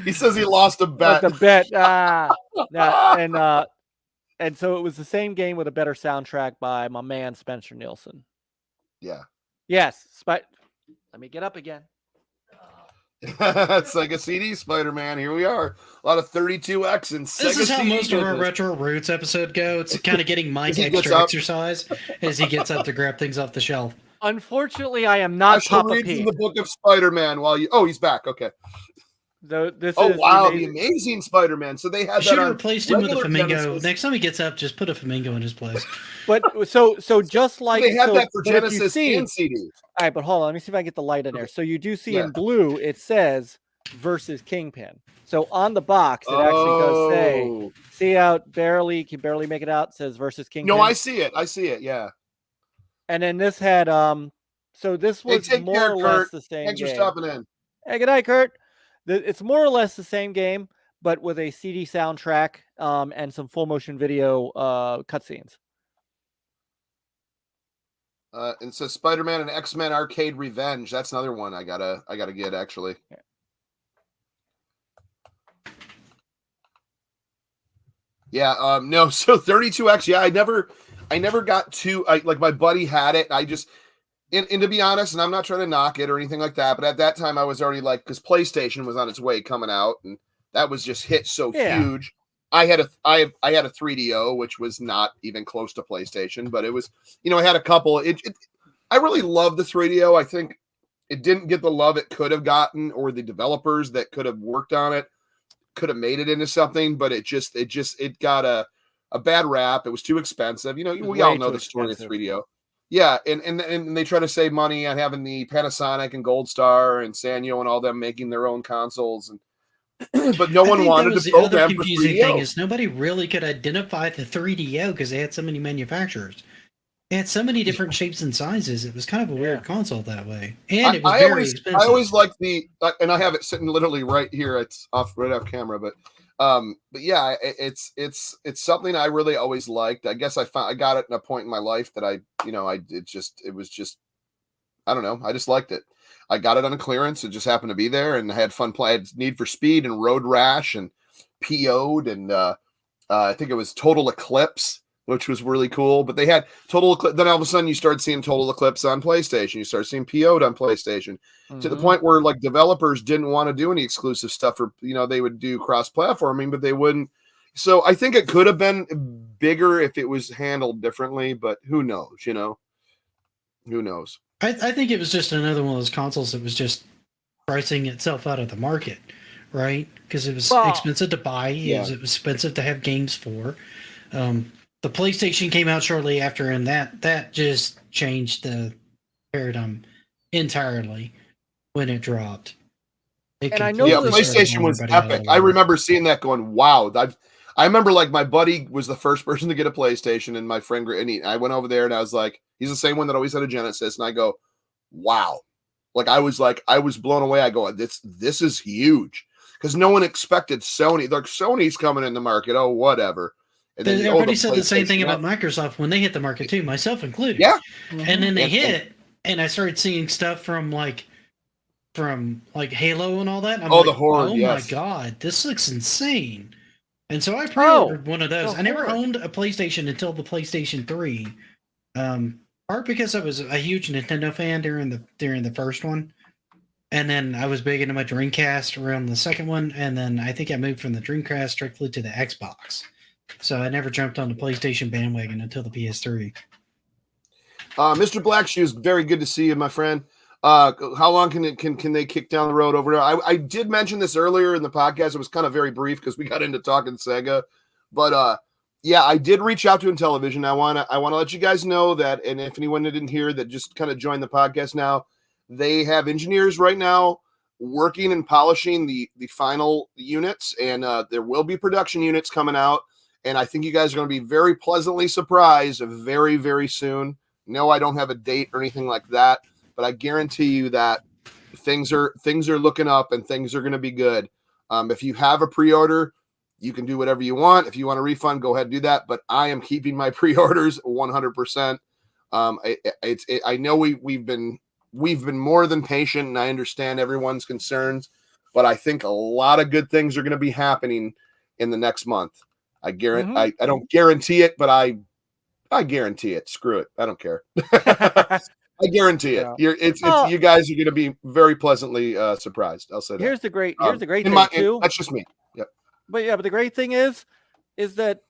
he says he lost a bet. And so it was the same game with a better soundtrack by my man Spencer Nielsen. Yeah. Yes. Let me get up again. It's like a CD Spider-Man. Here we are. A lot of 32X and Sega. This is how CD most of our Retro Roots episode go. It's kind of getting Mike extra exercise as he gets up to grab things off the shelf. Unfortunately, I am not Papa P. The book of Spider-Man while you. Oh, he's back. Okay. Wow, the amazing Spider-Man. So they had should have replaced him with a flamingo. Genesis. Next time he gets up, just put a flamingo in his place. But so just like they had that for Genesis and CD. All right, but hold on. Let me see if I get the light in there. So you do see in blue, it says versus Kingpin. So on the box, it actually does say, see out can barely make it out. It says versus Kingpin. No, I see it. Yeah. And then this had so this was more or less the same Thanks game. for stopping in. Hey, good night, Kurt. It's more or less the same game, but with a CD soundtrack and some full motion video cutscenes. And it says Spider-Man and X-Men Arcade Revenge. That's another one I gotta get actually. Yeah. No. So 32X. Yeah. I never got to. Like my buddy had it. I just. And to be honest, and I'm not trying to knock it or anything like that, but at that time I was already like, because PlayStation was on its way coming out, and that was just hit so huge. I had a 3DO, which was not even close to PlayStation, but it was, I had a couple. I really loved the 3DO. I think it didn't get the love it could have gotten, or the developers that could have worked on it could have made it into something, but it got a bad rap. It was too expensive. We all know the story of 3DO. Yeah, and they try to save money on having the Panasonic and Gold Star and Sanyo and all them making their own consoles, and but no one wanted to program for 3DO. The other confusing thing is nobody really could identify the 3DO because they had so many manufacturers. It had so many different shapes and sizes. It was kind of a weird console that way, and it was very expensive. I always like and I have it sitting literally right here. It's right off camera, but yeah, it's something I really always liked. I guess I got it in a point in my life that it was just, I don't know. I just liked it. I got it on a clearance. It just happened to be there, and I had fun playing. I had Need for Speed and Road Rash and PO'd, and I think it was Total Eclipse, which was really cool. But they had Total Eclipse. Then all of a sudden you started seeing Total Eclipse on PlayStation. You start seeing PO'd on PlayStation to the point where like developers didn't want to do any exclusive stuff, or they would do cross-platforming, but they wouldn't. So I think it could have been bigger if it was handled differently, but who knows? Who knows? I think it was just another one of those consoles that was just pricing itself out of the market, right? Because it was expensive to buy. It was expensive to have games for. The PlayStation came out shortly after, and that just changed the paradigm entirely when it dropped. PlayStation was epic. I remember seeing that going, wow. I remember like my buddy was the first person to get a PlayStation, and my friend, and I went over there and I was like, he's the same one that always had a Genesis. And I go, wow. I was blown away. I go, this is huge. Because no one expected Sony. Like, Sony's coming in the market. Oh, whatever. And then everybody said the same thing about Microsoft when they hit the market too, myself included. Yeah. And then they hit, and I started seeing stuff from Halo and all that. I'm the Horde. Oh my God, this looks insane. And so I pre-ordered one of those. I never owned a PlayStation until the PlayStation 3. Part because I was a huge Nintendo fan during the first one. And then I was big into my Dreamcast around the second one. And then I think I moved from the Dreamcast strictly to the Xbox. So I never jumped on the PlayStation bandwagon until the PS3. Mr. Blackshoes, very good to see you, my friend. How long can they kick down the road over there? I did mention this earlier in the podcast. It was kind of very brief because we got into talking Sega, but yeah, I did reach out to Intellivision. I want to let you guys know that, and if anyone didn't hear that, just kind of join the podcast now. They have engineers right now working and polishing the final units, and there will be production units coming out. And I think you guys are going to be very pleasantly surprised very, very soon. No, I don't have a date or anything like that, but I guarantee you that things are looking up and things are going to be good. If you have a pre-order, you can do whatever you want. If you want a refund, go ahead and do that. But I am keeping my pre-orders 100%. I know we've been more than patient, and I understand everyone's concerns, but I think a lot of good things are going to be happening in the next month. I guarantee. I don't guarantee it, but I guarantee it. Screw it. I don't care. I guarantee it. Yeah. You guys are going to be very pleasantly surprised. I'll say that. Here's the great thing too. That's just me. Yep. But the great thing is that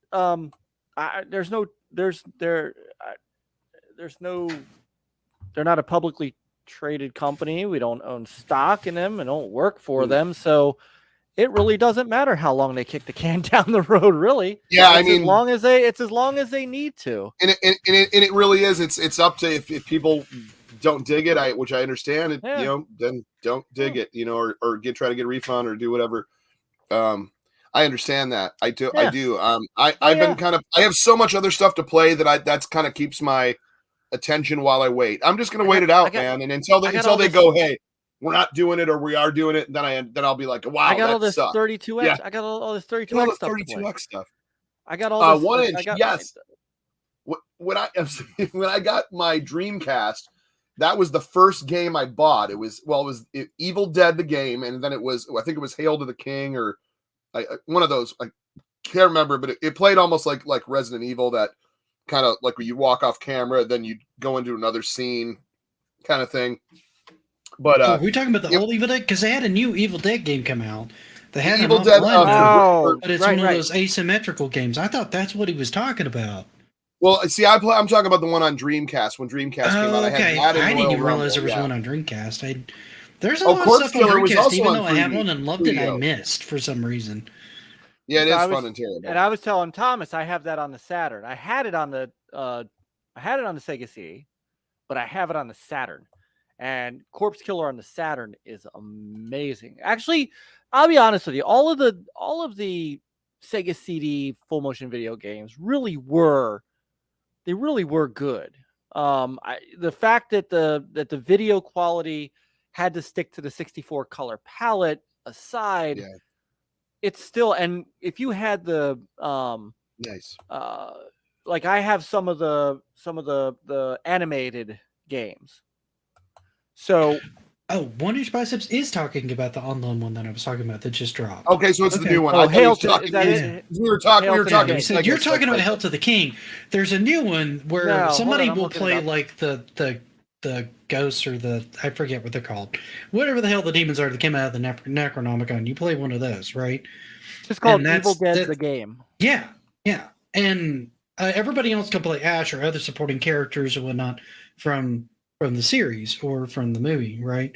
they're not a publicly traded company. We don't own stock in them and don't work for them. So it really doesn't matter how long they kick the can down the road, really. Yeah, as long as they need to. And it really is. It's up to if people don't dig it, which I understand, Yeah. then don't dig it, or try to get a refund or do whatever. I understand that. I do. I've been I have so much other stuff to play that's kind of keeps my attention while I wait. I'm just gonna wait it out, man. And until they go, hey, we're not doing it, or we are doing it, then I'll be like, wow, I got all this sucked. 32X. Yeah. I got all this 32X stuff. 32X stuff. I got all this 1 inch. Yes. When I got my Dreamcast, that was the first game I bought. It was Evil Dead the game, and then I think it was Hail to the King, or one of those. I can't remember, but it played almost like Resident Evil, that kind of like when you walk off camera, then you go into another scene kind of thing. But are we talking about the old Evil Dead? Because they had a new Evil Dead game come out. They had Evil Dead, but it's one of those asymmetrical games. I thought that's what he was talking about. Well, see, I'm talking about the one on Dreamcast. When Dreamcast came out, okay. I didn't even realize there was one on Dreamcast. There's a lot of stuff on Dreamcast, even though I had one and loved it, I missed for some reason. Yeah, it is fun and terrible. And I was telling Thomas, I have that on the Saturn. I had it on the Sega CD, but I have it on the Saturn. And Corpse Killer on the Saturn is amazing. Actually, I'll be honest with you, all of the Sega CD full motion video games really were good. The fact that the video quality had to stick to the 64 color palette aside, it's still, and if you had the nice, like I have some of the animated games. So 1 Inch Biceps is talking about the online one that I was talking about that just dropped. Okay, so it's the new one. We were talking. You said you're talking about Hail to the King. There's a new one where somebody will play like the ghosts, or I forget what they're called. Whatever the hell the demons are that came out of the Necronomicon. You play one of those, right? It's called Evil Dead the game. Yeah. And everybody else can play Ash or other supporting characters or whatnot from the series or from the movie, right?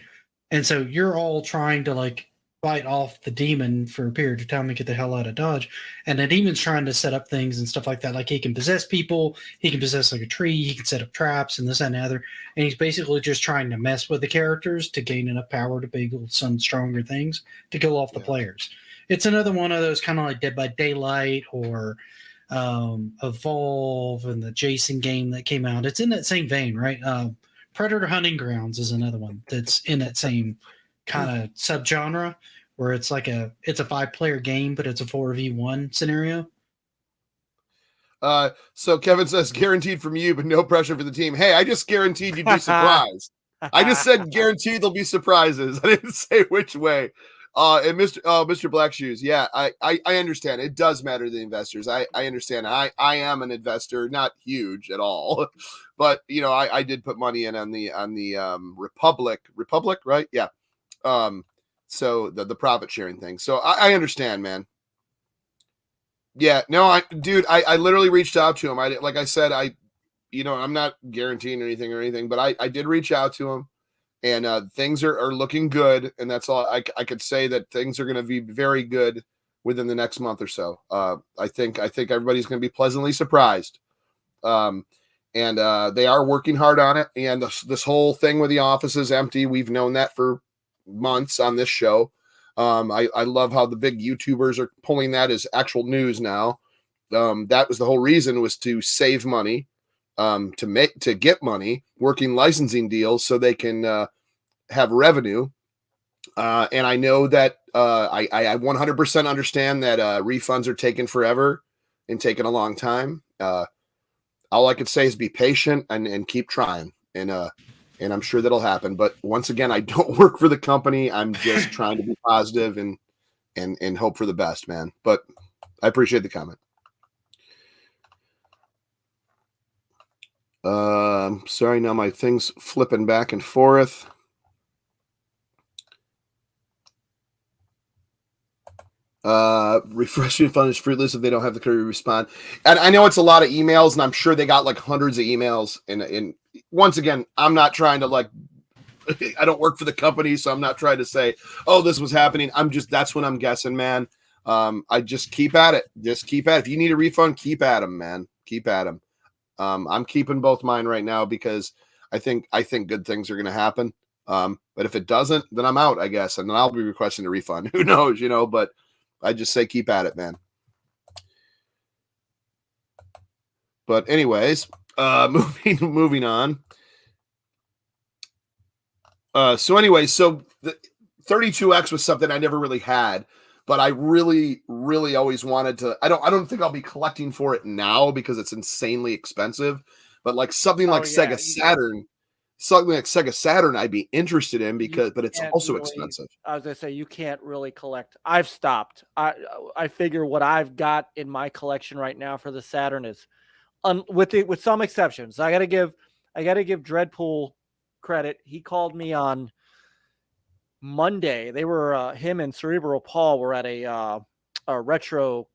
And so you're all trying to like fight off the demon for a period of time and get the hell out of Dodge. And the demon's trying to set up things and stuff like that. Like he can possess people, he can possess like a tree, he can set up traps and this and the other. And he's basically just trying to mess with the characters to gain enough power to be able to some stronger things to kill off the players. It's another one of those kind of like Dead by Daylight or Evolve and the Jason game that came out. It's in that same vein, right? Predator Hunting Grounds is another one that's in that same kind of subgenre where it's like it's a 5-player game, but it's a 4v1 scenario. So Kevin says guaranteed from you, but no pressure for the team. Hey, I just guaranteed you'd be surprised. I just said guaranteed there'll be surprises. I didn't say which way. And Mr. Black Shoes, yeah, I understand. It does matter to the investors. I understand. I am an investor, not huge at all, but I did put money in on the Republic, right? Yeah. So the profit sharing thing. So I understand, man. Yeah, no, I literally reached out to him. Like I said, I'm not guaranteeing anything, but I did reach out to him. And things are looking good, and that's all I could say, that things are going to be very good within the next month or so. I think everybody's going to be pleasantly surprised, and they are working hard on it. And this whole thing with the office is empty. We've known that for months on this show. I love how the big YouTubers are pulling that as actual news now. That was the whole reason, was to save money. To get money, working licensing deals so they can have revenue. And I know that I 100% understand that refunds are taking forever and taking a long time. All I could say is be patient and keep trying. And I'm sure that'll happen. But once again, I don't work for the company. I'm just trying to be positive and hope for the best, man. But I appreciate the comment. Sorry, now my thing's flipping back and forth. Refreshing fun is fruitless if they don't have the courage to respond. And I know it's a lot of emails, and I'm sure they got like hundreds of emails. And once again, I'm not trying to I don't work for the company, so I'm not trying to say, oh, this was happening. That's what I'm guessing, man. I just keep at it. Just keep at it. If you need a refund, keep at them, man. Keep at them. I'm keeping both mine right now because I think good things are going to happen. But if it doesn't, then I'm out, I guess, and then I'll be requesting a refund. Who knows, But I just say keep at it, man. But anyways, moving on. So the 32X was something I never really had, but I really, really always wanted to. I don't think I'll be collecting for it now because it's insanely expensive. But like something like Sega Saturn, I'd be interested in but it's also really expensive. I was gonna say you can't really collect. I've stopped. I figure what I've got in my collection right now for the Saturn is, with some exceptions. I gotta give Dreadpool credit. He called me on Monday. They were him and Cerebral Paul were at a retro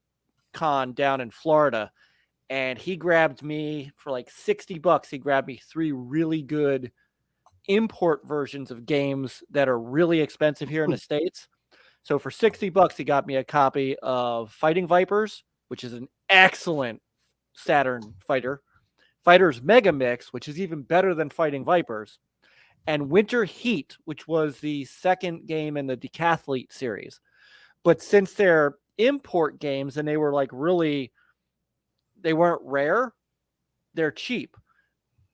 con down in Florida, and he grabbed me for like $60. He grabbed me 3 really good import versions of games that are really expensive here in the States. So for $60, he got me a copy of Fighting Vipers, which is an excellent Saturn fighter, Fighters Mega Mix, which is even better than Fighting Vipers, and Winter Heat, which was the second game in the Decathlete series. But since they're import games and they were like really, they weren't rare, they're cheap.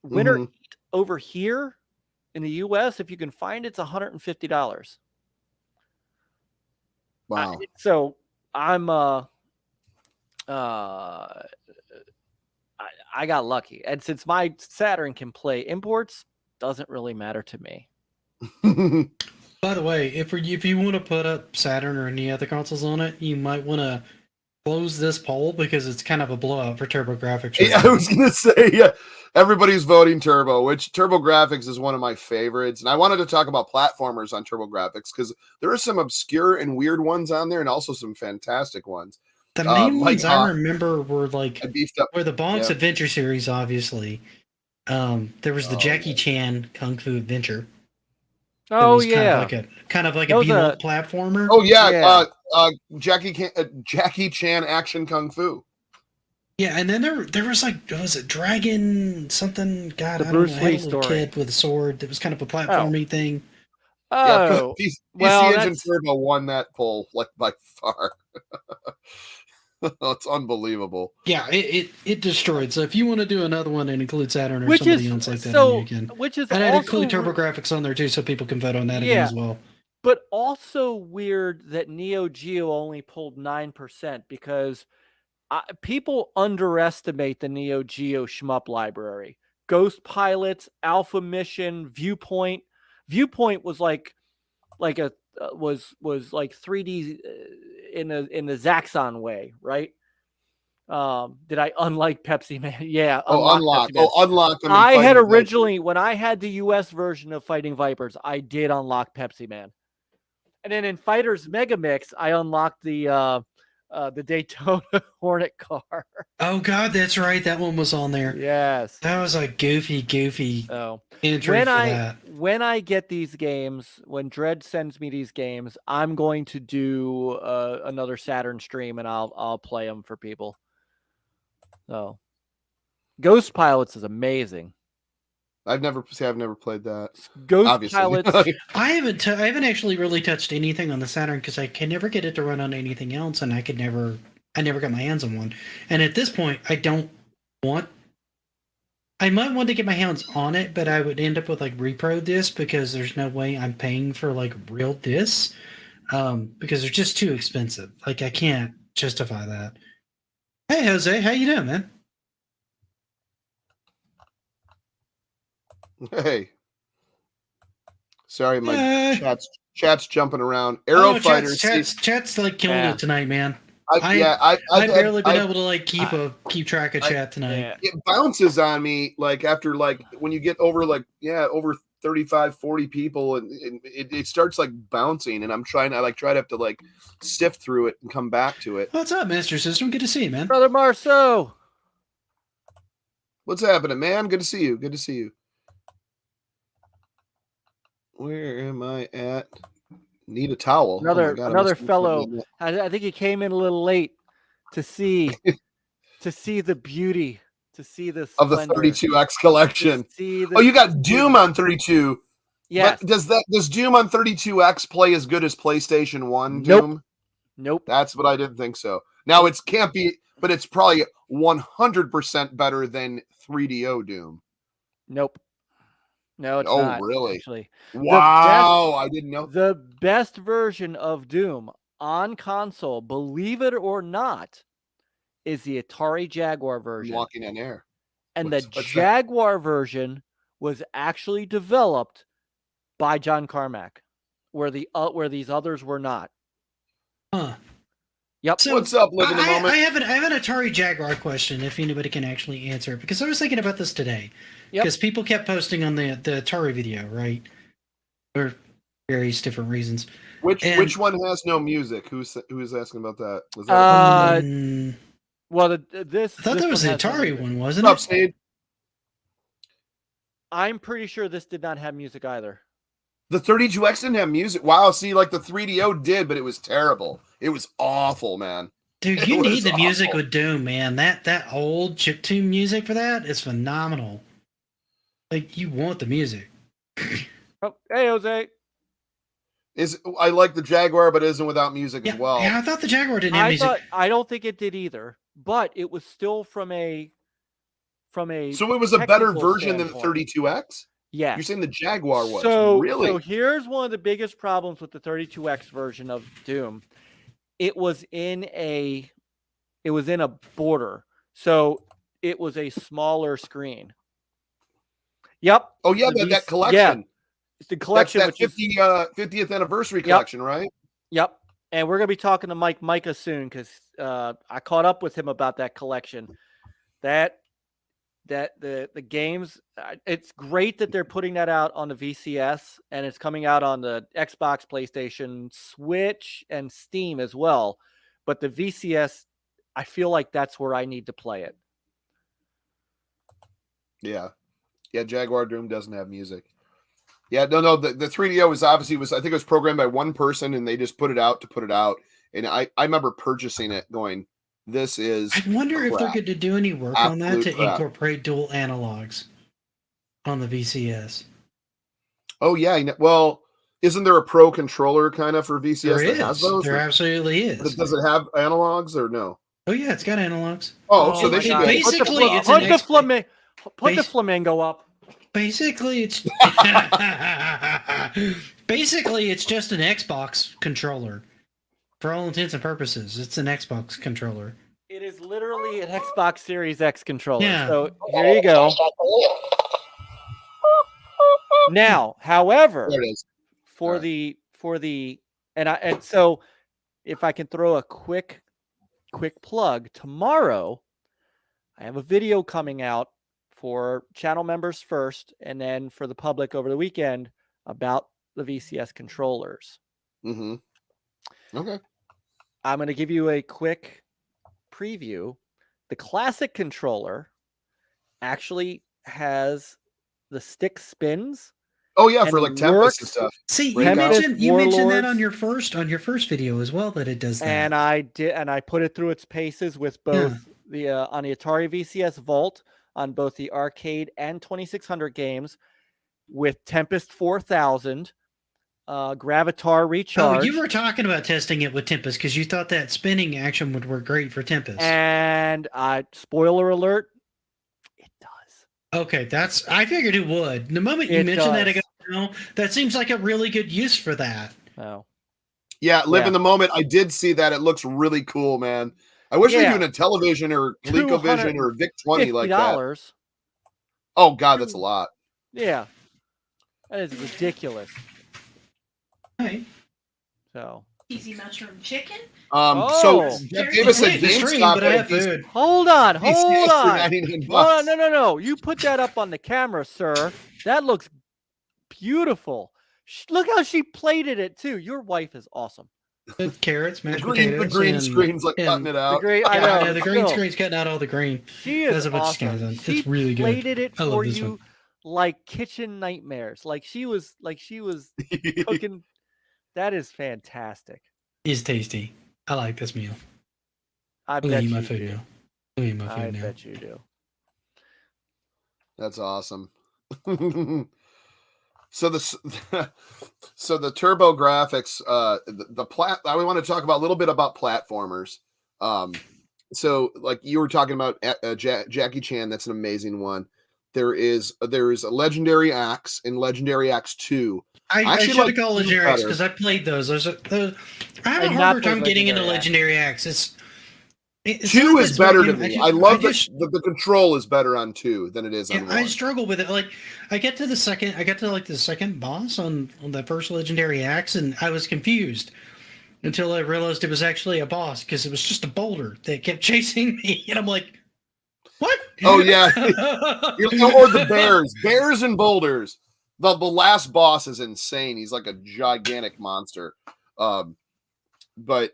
Winter Heat over here in the US, if you can find it, it's $150. Wow. So I'm I got lucky. And since my Saturn can play imports, doesn't really matter to me. By the way, if you want to put up Saturn or any other consoles on it, you might want to close this poll because it's kind of a blowout for TurboGrafx. Yeah, I was going to say, yeah, everybody's voting Turbo, which TurboGrafx is one of my favorites. And I wanted to talk about platformers on TurboGrafx because there are some obscure and weird ones on there and also some fantastic ones. The main ones I remember were like were the Bonk's Adventure series, obviously. There was the Jackie Chan Kung Fu Adventure. Oh yeah, kind of like a beat-up platformer. Oh yeah, Jackie Chan Action Kung Fu. Yeah, and then there was like, was it Dragon something? God, the I Bruce don't know. Lee Little story. Kid with a sword. That was kind of a platformy thing. Oh, yeah, PC Engine Turbo won that poll like by far. It's unbelievable. Yeah, it destroyed. So if you want to do another one and include Saturn or somebody else like that, you can. And I'd include TurboGrafx on there too, so people can vote on that again as well. But also weird that Neo Geo only pulled 9% because people underestimate the Neo Geo shmup library. Ghost Pilots, Alpha Mission, Viewpoint. Viewpoint was like a was like 3D in the Zaxxon way, right? Did I unlike Pepsi Man? Yeah. Unlock. Unlock. I had originally, when I had the US version of Fighting Vipers, I did unlock Pepsi Man. And then in Fighters Mega Mix, I unlocked the Daytona Hornet car. Oh God, that's right. That one was on there. Yes. That was a goofy entry when I get these games, when Dredd sends me these games, I'm going to do another Saturn stream and I'll play them for people. So Ghost Pilots is amazing. I've never played that. Ghost obviously. Pilots. I haven't actually really touched anything on the Saturn because I can never get it to run on anything else, and I never got my hands on one. And at this point, I might want to get my hands on it, but I would end up with like repro discs because there's no way I'm paying for like real discs because they're just too expensive. Like I can't justify that. Hey Jose, how you doing, man? Hey, sorry, my chat's jumping around. Arrow Fighters. Chat's like killing it tonight, man. I've barely been able to like keep track of chat tonight. It bounces on me like after like when you get over over 35, 40 people and it starts like bouncing and I try to have to like sift through it and come back to it. What's up, Master System? Good to see you, man. Brother Marceau. What's happening, man? Good to see you. Where am I at? Need a towel. Another fellow. I think he came in a little late to see the beauty to see the of the splendor, 32X collection. to see the Oh, you got Doom on 32. Yes. But does Doom on 32X play as good as PlayStation 1 Nope. Doom? Nope. That's what I didn't think so. Now it can't be, but it's probably 100% better than 3DO Doom. Nope. No, it's Oh, not. really? Actually, Wow, I didn't know. the best version of Doom on console, believe it or not, is the Atari Jaguar I'm version. walking on air. And What's the that? Jaguar version was actually developed by John Carmack, where these others were not. Huh. Yep. So What's up, Live in the I Moment? have an Atari Jaguar question, if anybody can actually answer it, because I was thinking about this today. Yep. Because people kept posting on the Atari video, right? For various different reasons. Which one has no music? Who's asking about that? Was that Well, I thought that was the Atari one, wasn't What's it? up, Steve? I'm pretty sure this did not have music either. The 32X didn't have music. Wow, see, like the 3DO did, but it was terrible. It was awful, man. Dude, you need the music with Doom, man. That old chiptune music for that is phenomenal. Like, you want the music. Oh, hey, Jose. I like the Jaguar, but it isn't without music as well. Yeah, I thought the Jaguar didn't have music. I don't think it did either, but it was still from a. So it was a better technical version than the standpoint. 32X? Yes. You're saying the Jaguar was? So really? here's one of the biggest problems with the 32X version of Doom. It was in a border, so it was a smaller screen. Yep. Oh yeah, that collection. Yeah, it's the collection. That's that 50th anniversary collection, right? Yep. And we're gonna be talking to Micah soon because I caught up with him about that collection. That the games, it's great that they're putting that out on the VCS and it's coming out on the Xbox, PlayStation, Switch, and Steam as well. But the VCS, I feel like that's where I need to play it. Yeah. Jaguar Doom doesn't have music. Yeah, no. The 3DO I think it was programmed by one person and they just put it out to put it out. And I remember purchasing it, going, this is. I wonder if they're going to do any work on that to incorporate dual analogs on the VCS. Oh yeah, well, isn't there a pro controller kind of for VCS there that is. has those? There absolutely is. Does it have analogs or no? Oh yeah, it's got analogs. Oh, so they should basically put the flamingo up. Basically, it's just an Xbox controller. For all intents and purposes, it's an Xbox controller. It is literally an Xbox Series X controller. Yeah. So here you go. Now, however, for the so if I can throw a quick plug, tomorrow I have a video coming out for channel members first and then for the public over the weekend about the VCS controllers. Mm-hmm. Okay. I'm going to give you a quick preview. The classic controller actually has the stick spins. Oh yeah, for like Tempest and stuff. See, you mentioned that on your first video as well, that it does that. And I did, and I put it through its paces with both the on the Atari VCS Vault on both the arcade and 2600 games with Tempest 4000. Gravitar Recharge. Oh, you were talking about testing it with Tempest because you thought that spinning action would work great for Tempest. And spoiler alert, it does. Okay, I figured it would. The moment you mentioned that, I go, no, that seems like a really good use for that. Oh. Yeah, live in the moment. I did see that. It looks really cool, man. I wish they do a Intellivision or ColecoVision or VIC-20 like that. Oh God, that's a lot. Yeah, that is ridiculous. Right. So easy mushroom chicken. So Jeff gave us a GameStop, but I have food. Hold on. No. You put that up on the camera, sir. That looks beautiful. Look how she plated it too. Your wife is awesome. The carrots, mashed potatoes. The green screen's like cutting it out. I know. Yeah, the green screen's cutting out all the green. She is awesome. It's really good. She plated it for you like kitchen nightmares. Like she was cooking. That is fantastic. It's tasty. I like this meal. I bet you my food do. now. I bet you do. That's awesome. So the TurboGrafx, I want to talk about a little bit about platformers. So like you were talking about Jackie Chan, that's an amazing one. There is a Legendary Axe and Legendary Axe 2. I should have called Legendary Axe because I played those. I have a harder time getting into Legendary Axe. It's 2 is better to me. I love the control is better on 2 than it is on 1. I struggle with it. Like I get to the second boss on the first Legendary Axe, and I was confused until I realized it was actually a boss because it was just a boulder that kept chasing me, and I'm like, what? Oh yeah, or the bears and boulders. The last boss is insane. He's like a gigantic monster. But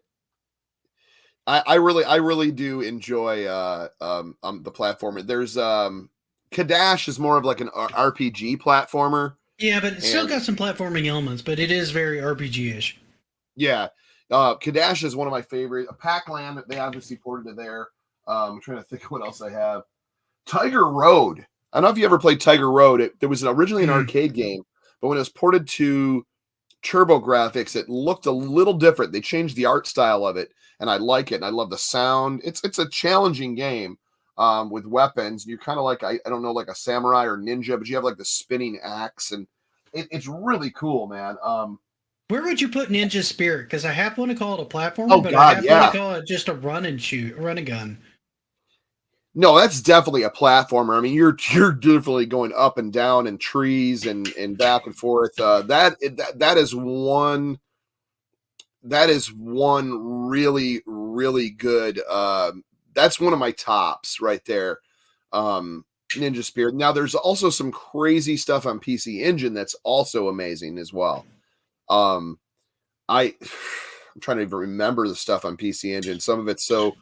I really do enjoy the platformer. There's Kadash is more of like an RPG platformer. Yeah, but it's still got some platforming elements, but it is very RPG-ish. Yeah. Kadash is one of my favorite. Pac-Land, they obviously ported to there. I'm trying to think of what else I have. Tiger Road. I don't know if you ever played Tiger Road. There was originally an arcade game, but when it was ported to TurboGrafx, it looked a little different. They changed the art style of it, and I like it. And I love the sound. It's a challenging game with weapons. You're kind of like, I don't know, like a samurai or ninja, but you have like the spinning axe, and it's really cool, man. Where would you put Ninja Spirit? Because I have one to call it a platformer, but I have one to call it just a run and gun. No, that's definitely a platformer. I mean, you're definitely going up and down and trees and back and forth. That is one really good. That's one of my tops right there. Ninja Spirit. Now, there's also some crazy stuff on PC Engine that's also amazing as well. I'm trying to even remember the stuff on PC Engine. Some of it's so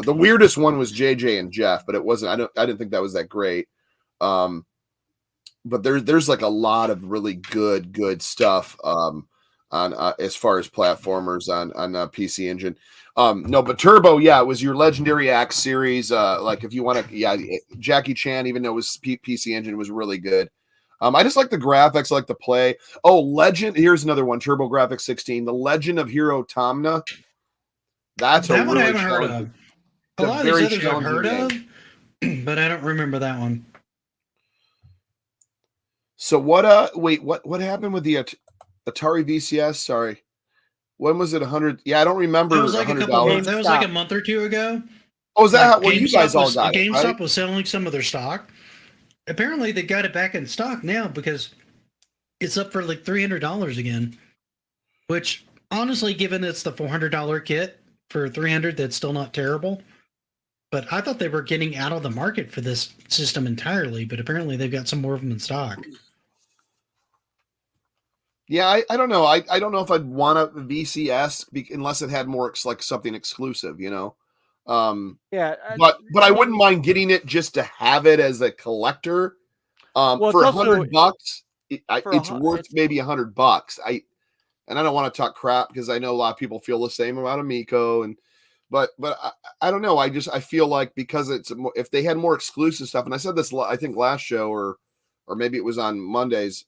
the weirdest one was JJ and Jeff, but it wasn't. I didn't think that was that great. But there's like a lot of really good stuff on as far as platformers on PC Engine. No, but Turbo, yeah, it was your Legendary Axe series. Like if you want to, Jackie Chan, even though it was PC Engine, was really good. I just like the graphics, I like the play. Oh, Legend. Here's another one, TurboGrafx 16, The Legend of Hero Tamna. That's that a one really I haven't heard of. A lot of these others I've heard of, but I don't remember that one. So what? Wait, what happened with the Atari VCS? Sorry, when was it? 100? Yeah, I don't remember. That was like $100. That was like a month or two ago. Oh, is that what you guys all got? GameStop right? was selling some of their stock. Apparently, they got it back in stock now because it's up for like $300 again. Which, honestly, given it's the $400 kit for $300, that's still not terrible. But I thought they were getting out of the market for this system entirely. But apparently, they've got some more of them in stock. Yeah, I don't know. I don't know if I'd want a VCS unless it had more like something exclusive, you know. Yeah, but I wouldn't mind getting it just to have it as a collector. For $100, it's worth maybe $100. I don't want to talk crap because I know a lot of people feel the same about Amico, but I don't know. I feel like because if they had more exclusive stuff, and I said this I think last show or maybe it was on Mondays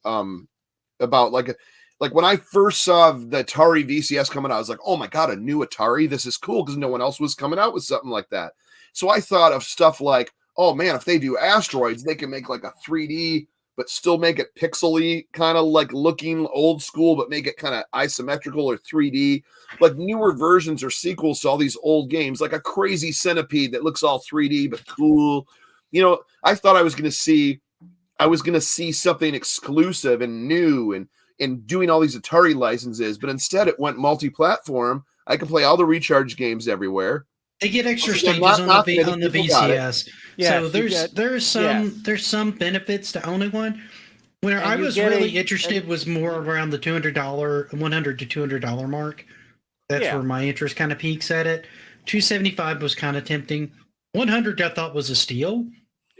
about like when I first saw the Atari VCS coming out, I was like, oh my God, a new Atari. This is cool because no one else was coming out with something like that. So I thought of stuff like, oh man, if they do Asteroids, they can make like a 3D, but still make it pixely, kind of like looking old school, but make it kind of isometrical or 3D, like newer versions or sequels to all these old games, like a Crazy Centipede that looks all 3D, but cool. You know, I thought I was going to see something exclusive and new and doing all these Atari licenses, but instead it went multi-platform. I can play all the Recharge games everywhere. They get extra stages on the VCS. Yeah, so there's some benefits to owning one. Where I was really interested was more around the $100 to $200 mark. That's where my interest kind of peaks at it. $275 was kind of tempting. $100 I thought was a steal.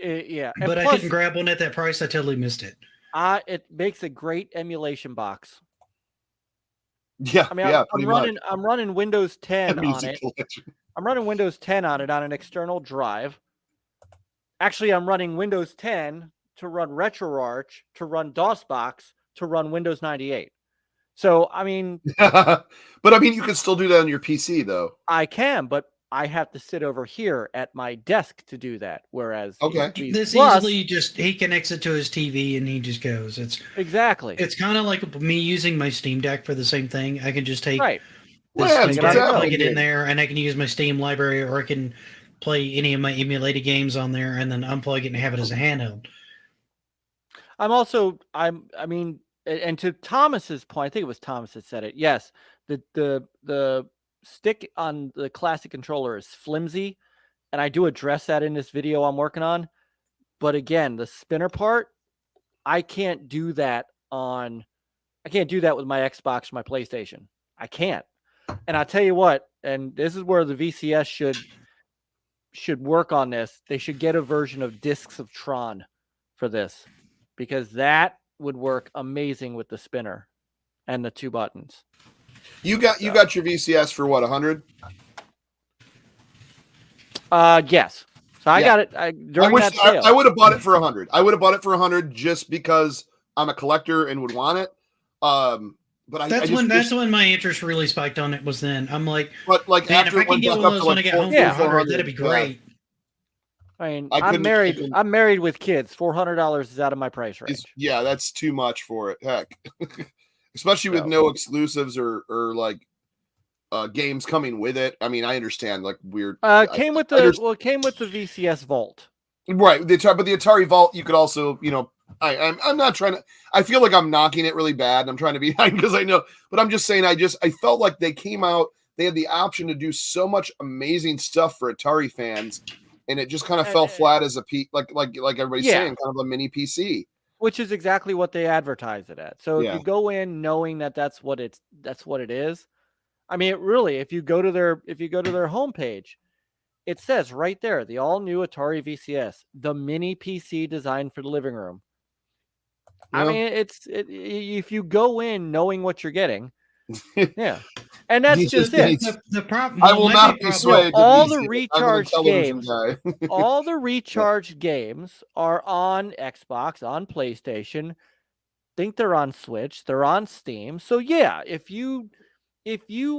But I didn't grab one at that price. I totally missed it. It makes a great emulation box. Yeah, I mean, I'm running Windows 10 on it. I'm running Windows 10 on it on an external drive. Actually, I'm running Windows 10 to run RetroArch, to run DOSBox, to run Windows 98. So, I mean, but I mean, you can still do that on your PC though. I can, but I have to sit over here at my desk to do that. Whereas, this easily he connects it to his TV and he just goes. It's exactly. It's kind of like me using my Steam Deck for the same thing. I can just take right. Steam Deck, plug it in there, and I can use my Steam library, or I can play any of my emulated games on there, and then unplug it and have it as a handheld. I mean, and to Thomas's point, I think it was Thomas that said it. Yes, the stick on the classic controller is flimsy, and I do address that in this video I'm working on. But again, the spinner part, I can't do that with my Xbox or my PlayStation. I can't. And I'll tell you what, and this is where the VCS should work on this. They should get a version of Discs of Tron for this, because that would work amazing with the spinner and the 2 buttons. You got your VCS for what, 100? Yes. So I got it during that sale. I would have bought it for 100. I would have bought it for 100 just because I'm a collector and would want it. But that's when my interest really spiked on it. Was then I'm like, but like man, after if I can get one of those when I get home for 100, that'd be great. I mean, I'm married with kids. $400 is out of my price range. Yeah, that's too much for it. Heck, especially with no exclusives or like games coming with it. I mean, I understand like weird. Came with the VCS Vault. Right, but the Atari Vault, you could also, I'm not trying to. I feel like I'm knocking it really bad. And I'm trying to be because I know, but I'm just saying. I felt like they came out. They had the option to do so much amazing stuff for Atari fans, and it just kind of fell flat as a like everybody's saying, kind of a mini PC. Which is exactly what they advertise it at. So if you go in knowing that's what it is. I mean, if you go to their homepage, it says right there, the all new Atari VCS, the mini PC designed for the living room. Yeah. I mean, if you go in knowing what you're getting, yeah, and that's just it. The problem. I will not be swayed. All the recharged games, all the recharged games are on Xbox, on PlayStation. Think they're on Switch, they're on Steam. So yeah, if you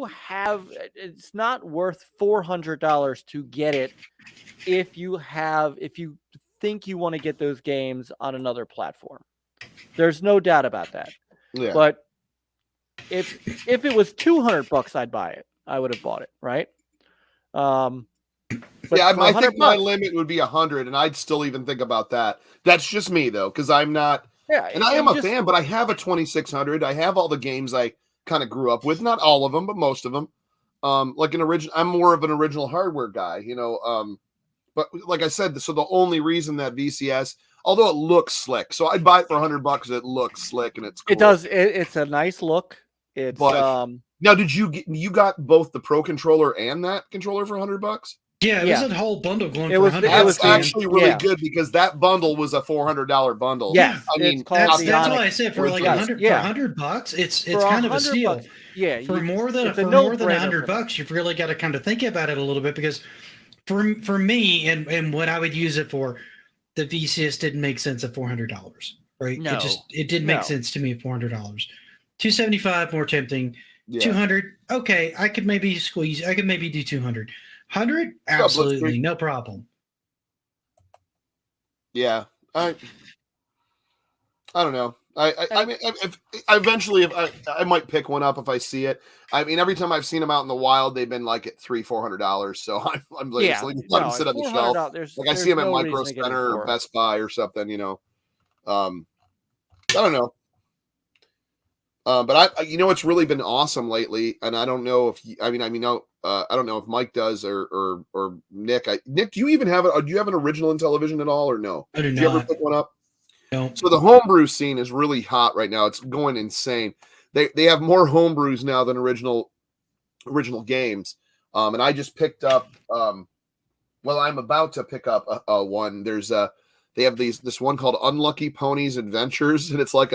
have, it's not worth $400 to get it. If you think you want to get those games on another platform, there's no doubt about that. Yeah. But if it was $200, I'd buy it. I would have bought it, right? But yeah, I think my limit would be 100, and I'd still even think about that. That's just me though, because I'm not. Yeah, and I am a fan, but I have a 2600. I have all the games I kind of grew up with, not all of them, but most of them. Like an original, I'm more of an original hardware guy, But like I said, so the only reason that VCS, although it looks slick, so I'd buy it for $100. It looks slick and it's cool. It does. It's a nice look. It's now, did you got both the Pro controller and that controller for $100? Yeah, it was a whole bundle going for $100. That's actually really good because that bundle was a $400 bundle. Yeah, I mean that's why I said for like $100. For $100, it's kind of a steal. Bucks, yeah, for more than $100, you've really got to kind of think about it a little bit, because for me and what I would use it for, the VCS didn't make sense at $400, right? No, it didn't make sense to me at $400. $275 more tempting. Yeah. $200, okay, I could maybe do $200. $100, absolutely no problem. Yeah, I don't know. I mean, if eventually, if I might pick one up if I see it. I mean, every time I've seen them out in the wild, they've been like at $300-$400. So I'm like, let them sit on the shelf. Like I see them at Micro Center or Best Buy or something. I don't know. But it's really been awesome lately, and I don't know if I don't know if Mike does or Nick. Nick, do you even have it? Do you have an original Intellivision at all, or no? I do not. Did you ever pick one up? No. So the homebrew scene is really hot right now. It's going insane. They have more homebrews now than original games. And I just picked up. I'm about to pick up one. There's they have this one called Unlucky Ponies Adventures, and it's like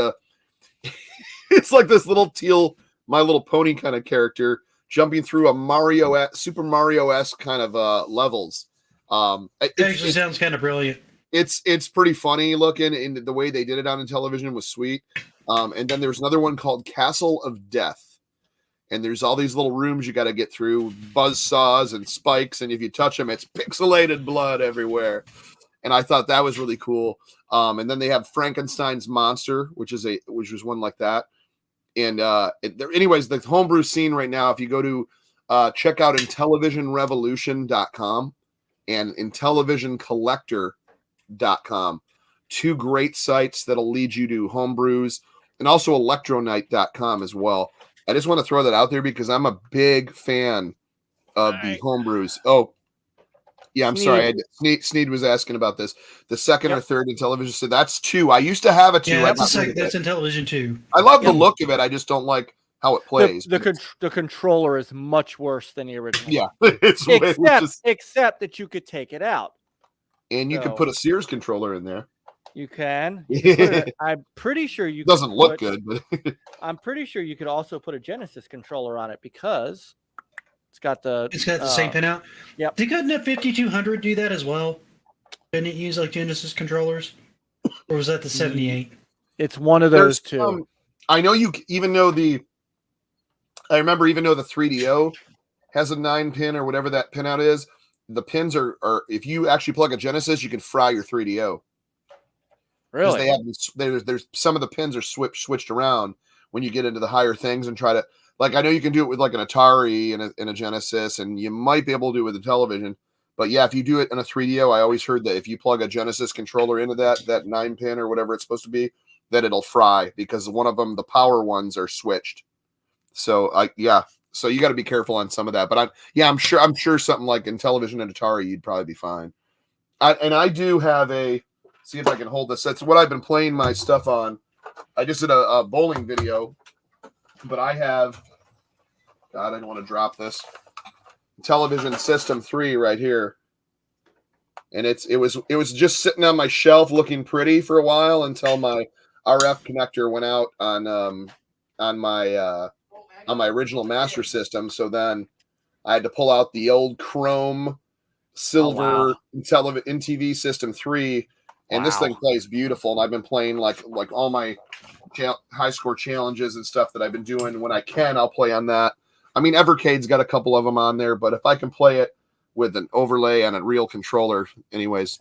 it's like this little teal My Little Pony kind of character jumping through a Super Mario-esque kind of levels. It actually sounds kind of brilliant. It's pretty funny looking, and the way they did it on Intellivision was sweet. And then there's another one called Castle of Death, and there's all these little rooms you got to get through, buzz saws and spikes, and if you touch them, it's pixelated blood everywhere. And I thought that was really cool. And then they have Frankenstein's Monster, which was one like that. And anyways, the homebrew scene right now, if you go to check out IntellivisionRevolution.com and IntellivisionCollector.com, two great sites that'll lead you to homebrews, and also electronight.com as well. I just want to throw that out there because I'm a big fan of the homebrews. Oh, yeah, I'm sorry. Sneed was asking about this. The second or third Intellivision, so that's 2. I used to have a 2. Yeah, that's Intellivision 2. I love the look of it. I just don't like how it plays. The controller is much worse than the original. Yeah, except that you could take it out. And you can put a Sears controller in there. You can. I'm pretty sure you doesn't look good, but I'm pretty sure you could also put a Genesis controller on it because it's got the same pinout. Yep. Couldn't a 5200 do that as well? Didn't it use like Genesis controllers, or was that the 78? It's one of those two. I know you. I remember even though the 3DO has a 9-pin or whatever that pinout is, the pins are if you actually plug a Genesis, you can fry your 3DO. Really? They have there's some of the pins are switched around when you get into the higher things and try to, like, I know you can do it with like an Atari and a Genesis, and you might be able to do it with a television. But yeah, if you do it in a 3DO, I always heard that if you plug a Genesis controller into that 9-pin or whatever it's supposed to be, that it'll fry because one of them, the power ones, are switched. So so you got to be careful on some of that. But I'm sure something like Intellivision and Atari, you'd probably be fine. I do have see if I can hold this. That's what I've been playing my stuff on. I just did a bowling video, but I have, God, I don't want to drop this, Intellivision System 3 right here. And it was just sitting on my shelf looking pretty for a while until my RF connector went out on my original Master System. So then I had to pull out the old chrome silver NTV System 3. And this thing plays beautiful, and I've been playing like all my high score challenges and stuff that I've been doing. When I can, I'll play on that. I mean, Evercade's got a couple of them on there, but if I can play it with an overlay on a real controller, anyways.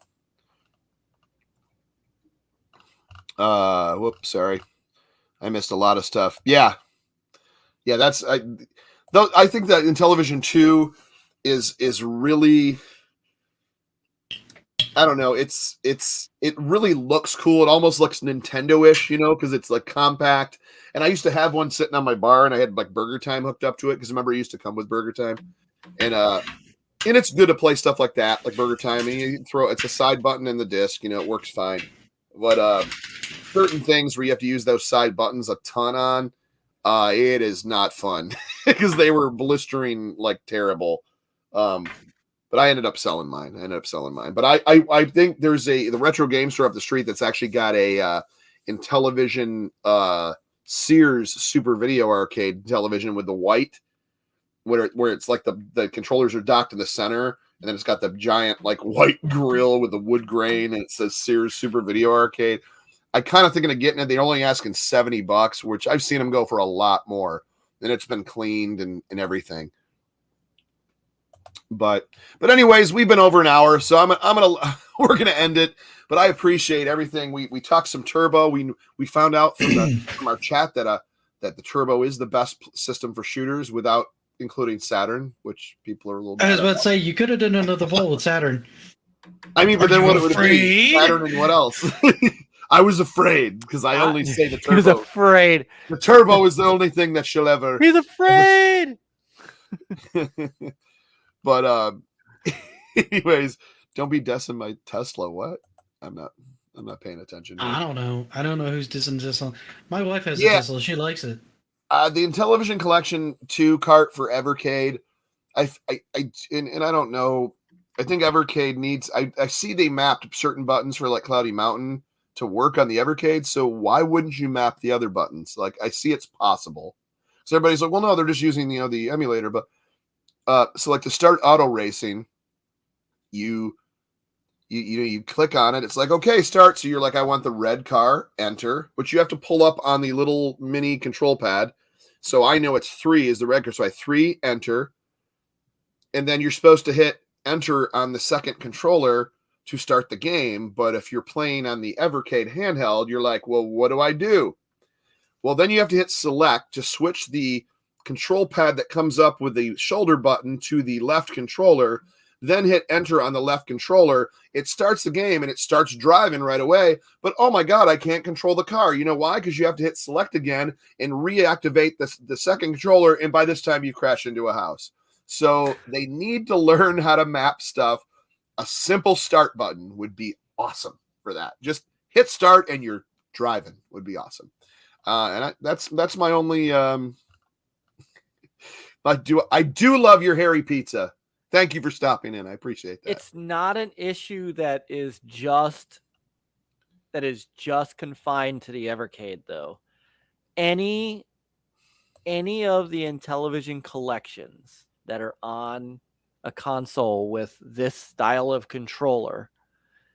Whoops, sorry, I missed a lot of stuff. Yeah, that's I think that Intellivision 2 is really, I don't know. It really looks cool. It almost looks Nintendo-ish, because it's like compact. And I used to have one sitting on my bar, and I had like Burger Time hooked up to it because remember it used to come with Burger Time, and it's good to play stuff like that, like Burger Time. And you it's a side button in the disc, it works fine. But certain things where you have to use those side buttons a ton on, it is not fun because they were blistering like terrible. But I ended up selling mine. But I think there's the retro game store up the street that's actually got a Intellivision Sears Super Video Arcade television with the white, where it's like the controllers are docked in the center, and then it's got the giant like white grill with the wood grain, and it says Sears Super Video Arcade. I kind of thinking of getting it. They're only asking $70, which I've seen them go for a lot more. And it's been cleaned and everything. But anyways, we've been over an hour, so we're gonna end it. But I appreciate everything. We talked some turbo. We found out from our chat that the turbo is the best system for shooters without including Saturn, which people are a little. I was about to say you could have done another poll with Saturn. I mean, but then what would it be? Saturn and what else? I was afraid because I only say the turbo. He was afraid. The turbo is the only thing that she'll ever. He's afraid. But anyways, don't be dissing my Tesla. What? I'm not paying attention. I don't know who's dissing Tesla. My wife has a Tesla. She likes it. The Intellivision Collection 2 cart for Evercade. I don't know. I think Evercade needs. I see they mapped certain buttons for like Cloudy Mountain to work on the Evercade. So why wouldn't you map the other buttons? Like I see it's possible. So everybody's like, well, no, they're just using the emulator, but. So like to start auto racing, you you click on it. It's like, okay, start. So you're like, I want the red car, enter, but you have to pull up on the little mini control pad. So I know it's 3 is the red car. So I 3 enter, and then you're supposed to hit enter on the second controller to start the game. But if you're playing on the Evercade handheld, you're like, well, what do I do? Well, then you have to hit select to switch the control pad that comes up with the shoulder button to the left controller, then hit enter on the left controller. It starts the game and it starts driving right away. But oh my God, I can't control the car. You know why? Because you have to hit select again and reactivate the second controller. And by this time you crash into a house. So they need to learn how to map stuff. A simple start button would be awesome for that. Just hit start and you're driving would be awesome. That's my only, I do love your Harry pizza. Thank you for stopping in. I appreciate that. It's not an issue that is just confined to the Evercade, though. Any of the Intellivision collections that are on a console with this style of controller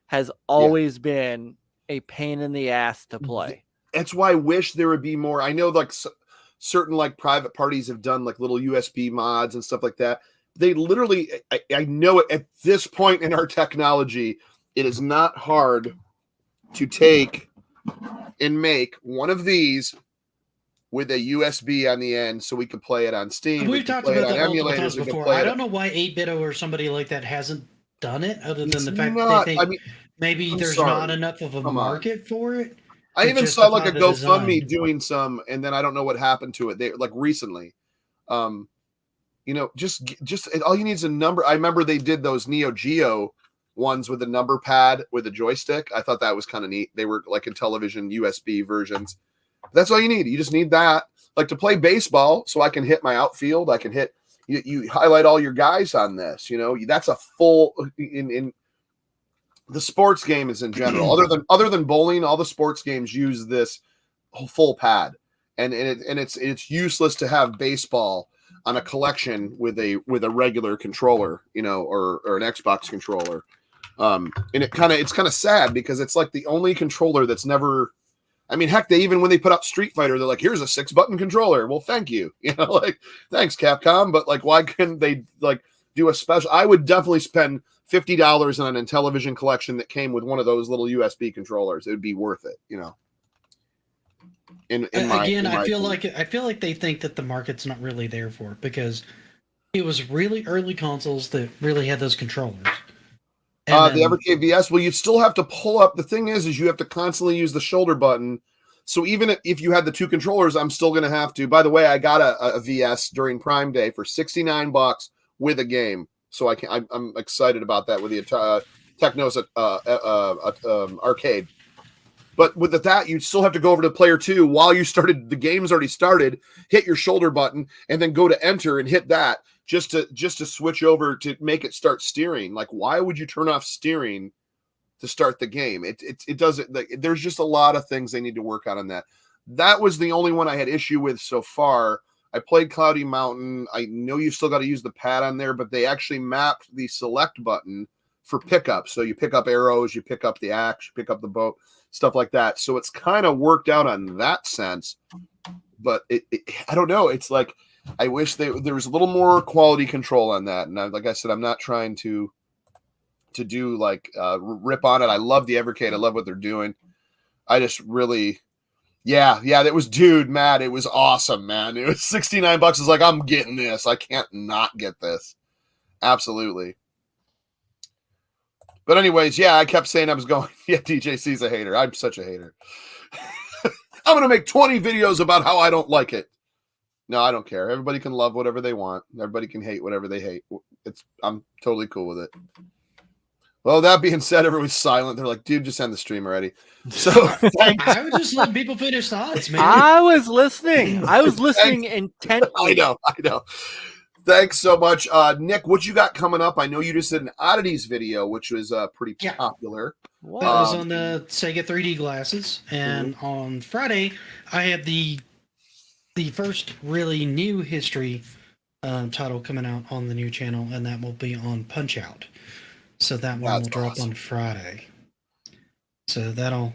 has always been a pain in the ass to play. That's why I wish there would be more. I know like certain like private parties have done like little USB mods and stuff like that. They literally, I know it at this point in our technology, it is not hard to take and make one of these with a USB on the end so we can play it on Steam. We've talked about that multiple times before. I don't know why 8BitO or somebody like that hasn't done it, other than the fact that they think maybe there's not enough of a market for it. I even saw like a GoFundMe doing some, and then I don't know what happened to it. They like recently. You know, just all you need is a number. I remember they did those Neo Geo ones with a number pad with a joystick. I thought that was kind of neat. They were like Intellivision USB versions. That's all you need. You just need that, like to play baseball, so I can hit my outfield. I can hit. You highlight all your guys on this. You know, that's a full in the sports game is in general. other than bowling, all the sports games use this full pad, and it's useless to have baseball on a collection with a regular controller, you know, or an Xbox controller. And it's kind of sad because it's like the only controller that's never, I mean, heck, when they put out Street Fighter, they're like, here's a 6-button controller. Well, thank you. You know, like, thanks Capcom. But like, why couldn't they like do a special? I would definitely spend $50 on an Intellivision collection that came with one of those little USB controllers. It would be worth it, you know. I feel like they think that the market's not really there for it because it was really early consoles that really had those controllers. The Evercade VS, well, you still have to pull up. The thing is you have to constantly use the shoulder button. So even if you had the two controllers, I'm still going to have to. By the way, I got a VS during Prime Day for $69 with a game. So I'm excited about that with the Technos arcade. But with that, you still have to go over to player 2 while you started. The game's already started. Hit your shoulder button and then go to enter and hit that just to switch over to make it start steering. Like, why would you turn off steering to start the game? It doesn't. Like, there's just a lot of things they need to work on that. That was the only one I had issue with so far. I played Cloudy Mountain. I know you still got to use the pad on there, but they actually mapped the select button for pickup. So you pick up arrows, you pick up the axe, you pick up the boat, stuff like that. So it's kind of worked out on that sense. But I don't know. It's like I wish there was a little more quality control on that. And like I said, I'm not trying to do like rip on it. I love the Evercade. I love what they're doing. I just really. Yeah, that was, Matt, it was awesome, man. It was $69. It's like, I'm getting this. I can't not get this. Absolutely. But anyways, yeah, I kept saying I was going, DJC's a hater. I'm such a hater. I'm going to make 20 videos about how I don't like it. No, I don't care. Everybody can love whatever they want. Everybody can hate whatever they hate. I'm totally cool with it. Well, that being said, everybody's silent. They're like, dude, just end the stream already. So I was just letting people finish thoughts, man. I was listening. Intently. I know. Thanks so much. Nick, what you got coming up? I know you just did an oddities video, which was pretty popular. That was on the Sega 3D glasses. And on Friday, I had the first really new history title coming out on the new channel, and that will be on Punch-Out. So that one will drop on Friday. So that'll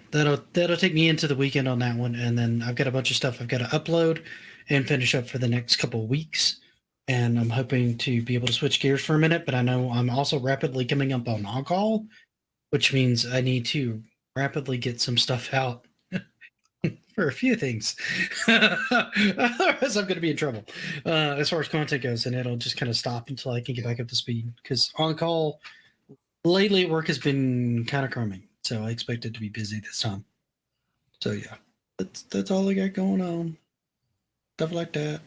take me into the weekend on that one, and then I've got a bunch of stuff I've got to upload and finish up for the next couple of weeks. And I'm hoping to be able to switch gears for a minute, but I know I'm also rapidly coming up on on-call, which means I need to rapidly get some stuff out for a few things. Otherwise, I'm going to be in trouble as far as content goes, and it'll just kind of stop until I can get back up to speed. Because on-call lately at work has been kind of crummy, so I expect it to be busy this time. So yeah, that's all I got going on. Stuff like that.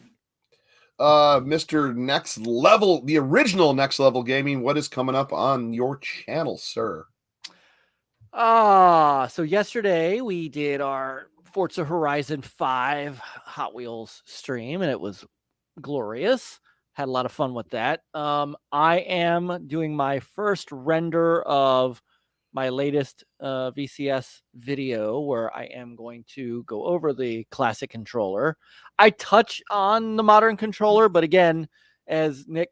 Mr. Next Level, the original Next Level Gaming, what is coming up on your channel, sir? So yesterday we did our Forza Horizon 5 Hot Wheels stream, and it was glorious. Had a lot of fun with that. I am doing my first render of my latest VCS video, where I am going to go over the classic controller. I touch on the modern controller, but again, as Nick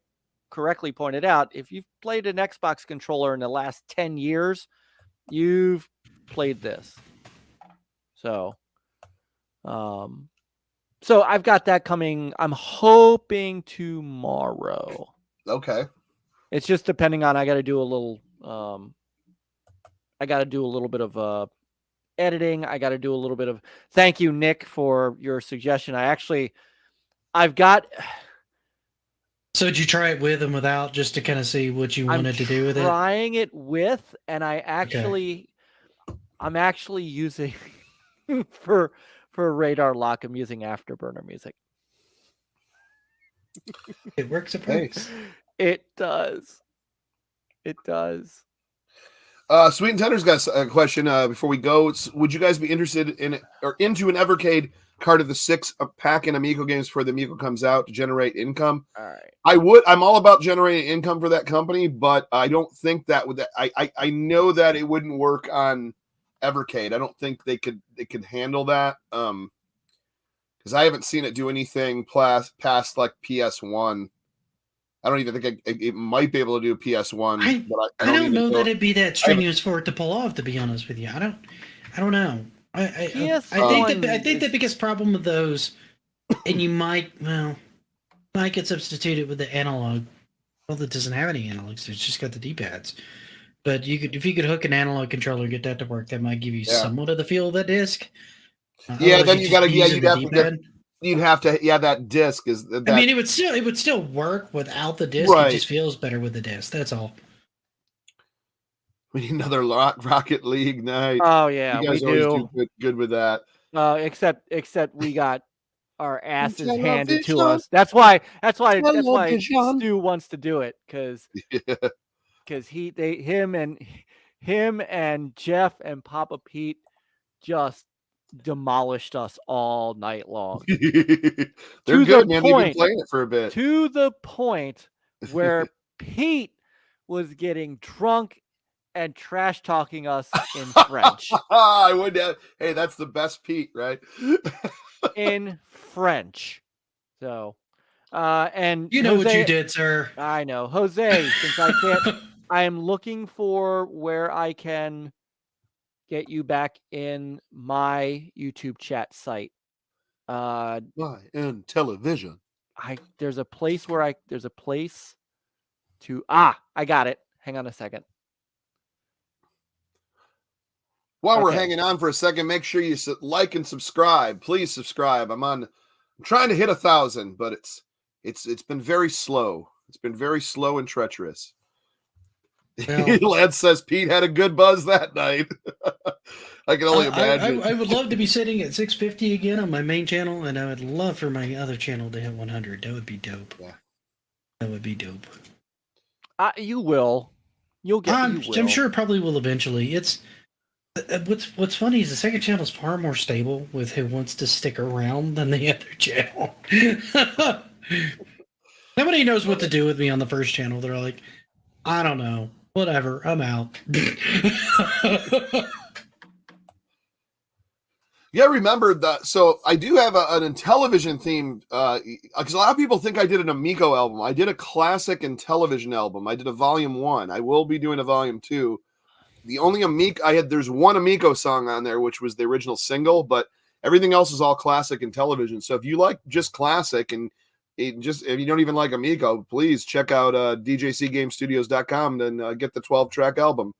correctly pointed out, if you've played an Xbox controller in the last 10 years, you've played this. So I've got that coming. I'm hoping tomorrow. Okay. It's just depending on, I got to do a little bit of editing. I got to do a little bit of, thank you, Nick, for your suggestion. I've got. So did you try it with and without, just to kind of see what you wanted to do with it? I'm trying it with, and I'm actually using for radar lock. I'm using Afterburner music. It works at price. It does. It does. Sweet and Tender's got a question before we go. Would you guys be interested in or into an Evercade card of the 6-pack in Amico games before the Amico comes out to generate income? All right. I would. I'm all about generating income for that company, but I don't think that would. I know that it wouldn't work on Evercade. I don't think they could handle that. Because I haven't seen it do anything past like PS1. I don't even think it might be able to do PS1. But I don't know that it'd be that strenuous for it to pull off. To be honest with you, I don't know. I think the biggest problem with those, and you might get substituted with the analog. Well, it doesn't have any analogs. It's just got the D-pads. But if you could hook an analog controller and get that to work, that might give you somewhat of the feel of the disc. Then you'd have to that disc is. That, I mean, it would still work without the disc. Right. It just feels better with the disc. That's all. We need another Rocket League night. Oh yeah, you guys we always do good with that. Except we got our asses handed to us. That's why Stu wants to do it, because him and Jeff and Papa Pete just demolished us all night long. They're good, man. They've been playing it for a bit. To the point where Pete was getting drunk and trash talking us in French. I would have. Hey, that's the best Pete, right? In French. So, and you know Jose, what you did, sir. I know, Jose. Since I can't, I am looking for where I can get you back in my YouTube chat site. My Intellivision. There's a place to. I got it. Hang on a second. While we're hanging on for a second, make sure you like and subscribe. Please subscribe. I'm trying to hit 1,000, but it's been very slow. It's been very slow and treacherous. Well, Lance says Pete had a good buzz that night. I can only imagine. I would love to be sitting at 650 again on my main channel, and I would love for my other channel to hit 100. That would be dope. Yeah. That would be dope. You will. You'll get. I'm sure it probably will eventually. It's what's funny is the second channel is far more stable with who wants to stick around than the other channel. Nobody knows what to do with me on the first channel. They're like, I don't know. Whatever, I'm out. Yeah, remember that. So I do have an Intellivision theme, because a lot of people think I did an Amico album. I did a classic Intellivision album. I did a volume 1. I will be doing a volume 2. The only Amico there's one Amico song on there, which was the original single, but everything else is all classic Intellivision. So if you like just classic and if you don't even like Amico, please check out djcgamestudios.com and get the 12-track album,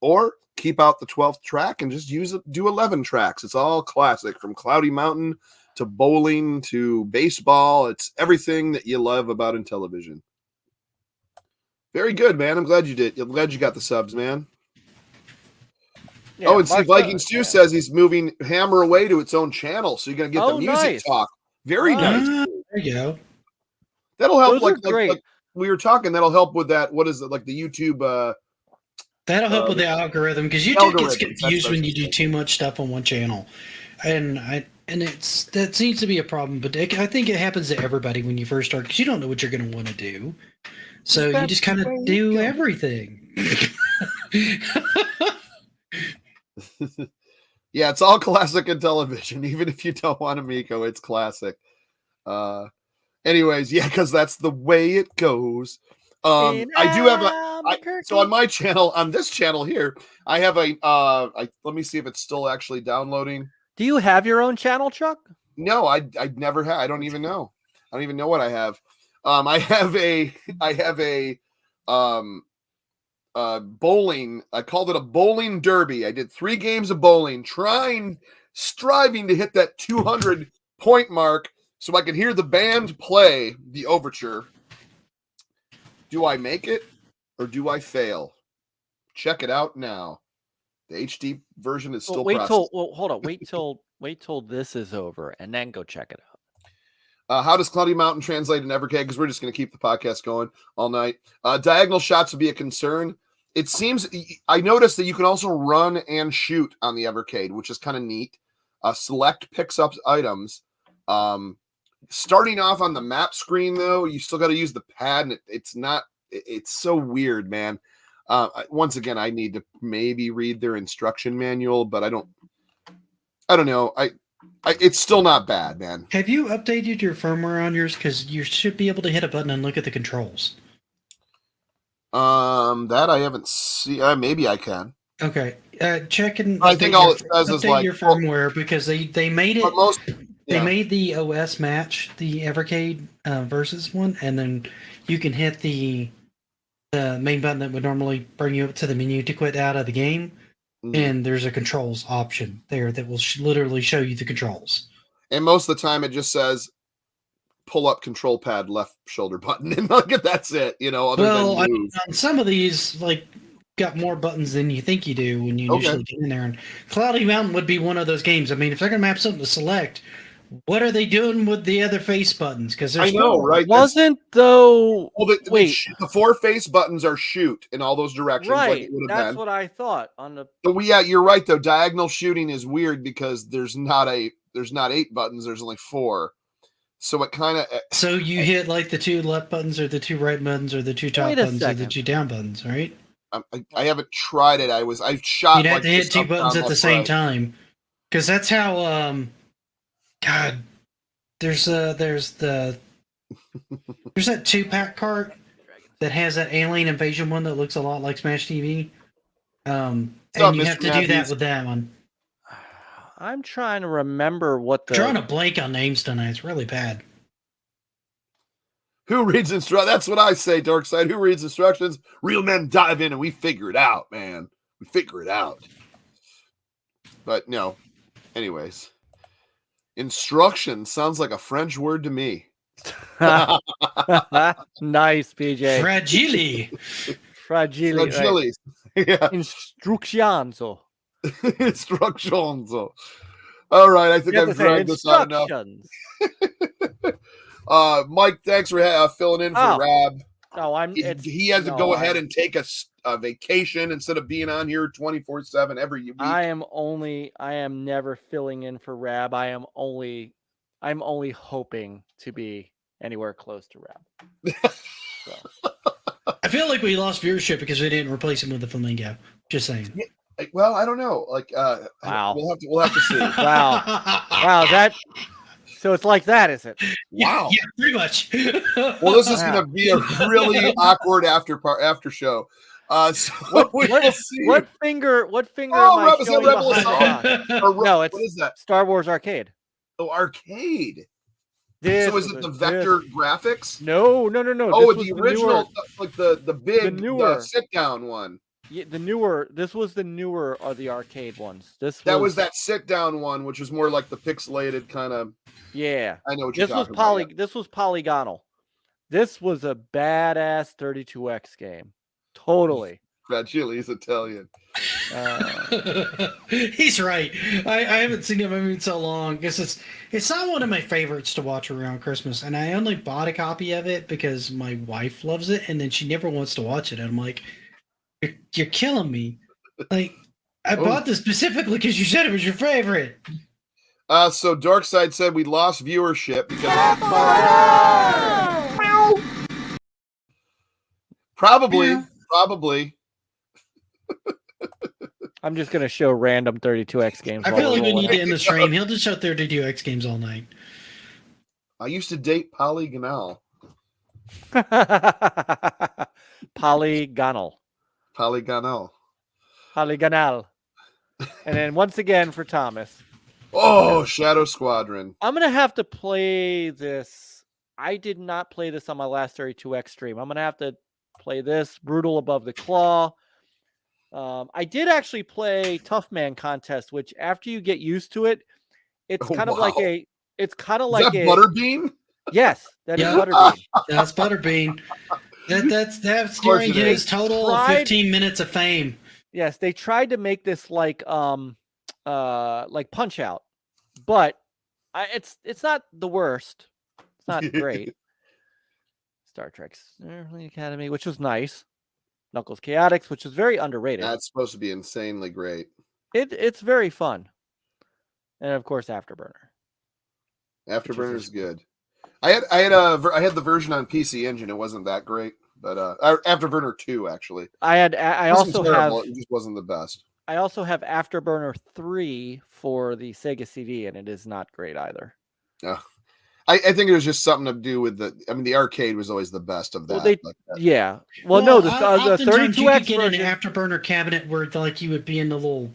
or keep out the 12th track and just do 11 tracks. It's all classic, from Cloudy Mountain to bowling to baseball. It's everything that you love about Intellivision. Very good, man. I'm glad you did. I'm glad you got the subs, man. Yeah, and see, Viking Stew says he's moving Hammer away to its own channel, so you're gonna get the music talk. Very nice. There you go. That'll help. Those are Like we were talking, that'll help with that. What is it, like the YouTube? That'll help with the algorithm, because YouTube gets confused when you do too much stuff on one channel, and that seems to be a problem. But I think it happens to everybody when you first start, because you don't know what you're going to want to do, so you just kind of do everything. Yeah, it's all classic Intellivision. Even if you don't want Amico, it's classic. Anyways, yeah, because that's the way it goes. I do have so on my channel, on this channel here, I have let me see if it's still actually downloading. Do you have your own channel, Chuck? No, I never have. I don't even know. I don't even know what I have. I have a bowling. I called it a bowling derby. I did 3 games of bowling, striving to hit that 200 point mark so I could hear the band play the overture. Do I make it or do I fail? Check it out now. The HD version is still processing. Hold on. Wait till this is over and then go check it out. How does Cloudy Mountain translate in Evercade? Because we're just going to keep the podcast going all night. Diagonal shots would be a concern. It seems, I noticed that you can also run and shoot on the Evercade, which is kind of neat. Select picks up items. Starting off on the map screen, though, you still got to use the pad, and it's so weird, man. Once again, I need to maybe read their instruction manual, but I don't know. It's still not bad, man. Have you updated your firmware on yours? Because you should be able to hit a button and look at the controls. That I haven't seen. Maybe I can. Okay. Check and I think all it says is like your firmware, because they made it. They made the OS match the Evercade versus one, and then you can hit the main button that would normally bring you up to the menu to quit out of the game, and there's a controls option there that will literally show you the controls. And most of the time, it just says pull up control pad left shoulder button, and look at that's it. Other than move. Some of these got more buttons than you think you do when you initially get in there. And Cloudy Mountain would be one of those games. I mean, if they're going to map something to select, what are they doing with the other face buttons? Because I know, right? Wasn't though. Well, the 4 face buttons are shoot in all those directions. Right, that's what I thought on the. But you're right though. Diagonal shooting is weird because there's not 8 buttons. There's only 4. So it kind of. So you hit like the 2 left buttons, or the 2 right buttons, or the 2 top buttons, or the 2 down buttons, right? I haven't tried it. I've shot. You'd have to hit 2 buttons at the same time, because that's how. God, there's that 2-pack cart that has that Alien Invasion one that looks a lot like Smash TV. And you have to do that with that one. I'm trying to remember what the. Drawing a blank on names tonight. It's really bad. Who reads instructions? That's what I say, Darkside. Who reads instructions? Real men dive in and we figure it out, man. We figure it out. But no. Anyways. Instruction sounds like a French word to me. Nice, PJ. Fragile. Right. Yeah. Instruccionzo. Instructionzo. All right, I think I've dragged this out enough. Mike, thanks for filling in for Rab. No, he has to go ahead and take a vacation instead of being on here 24/7 every week. I am never filling in for Rab. I'm only hoping to be anywhere close to Rab. I feel like we lost viewership because we didn't replace him with the Flamingo. Just saying. Well, I don't know. Like, Wow. we'll have to see. Wow. That. So it's like that, is it? Wow. Yeah, pretty much. Well, this is going to be a really awkward after show. So we'll see. What finger Oh, am I is that showing Rebel behind Assault? the Or No, it's what is that? Star Wars Arcade. Oh, arcade. This So is it the vector graphics? No. Oh, This the was original, like the big, newer. sit down one. Yeah, the newer. This was the newer of the arcade ones. That was that sit down one, which was more like the pixelated kind of. Yeah, I know what you're talking about. Yeah. This was polygonal. This was a badass 32X game. Totally. Bad Chili's Italian. He's right. I haven't seen that movie in so long because it's not one of my favorites to watch around Christmas, and I only bought a copy of it because my wife loves it, and then she never wants to watch it. And I'm like, you're killing me. Like, I bought this specifically because you said it was your favorite. So Darkside said we lost viewership because probably. I'm just gonna show random 32X games. I feel like we need to end the stream. He'll just show 32X games all night. I used to date Polygonal. Polygonal. And then once again for Thomas. Oh, Shadow Squadron. I'm gonna have to play this. I did not play this on my last 32X stream. I'm gonna have to play this. Brutal Above the Claw. I did actually play Tough Man Contest, which after you get used to it, it's kind of like a. It's kind of like a Butterbean. Yes, that is Butterbean. That's Butterbean. That's during his total of 15 minutes of fame. Yes, they tried to make this like Punch Out, but it's not the worst. It's not great. Star Trek's Early Academy, which was nice. Knuckles Chaotix, which is very underrated. That's supposed to be insanely great. It's very fun, and of course Afterburner. Afterburner's good. I had the version on PC Engine. It wasn't that great, but Afterburner 2 actually. I also have. It just wasn't the best. I also have Afterburner 3 for the Sega CD, and it is not great either. Yeah. I think it was just something to do with the arcade was always the best of that. Yeah. Well, no, the 32X you could get version. an Afterburner cabinet where like you would be in the little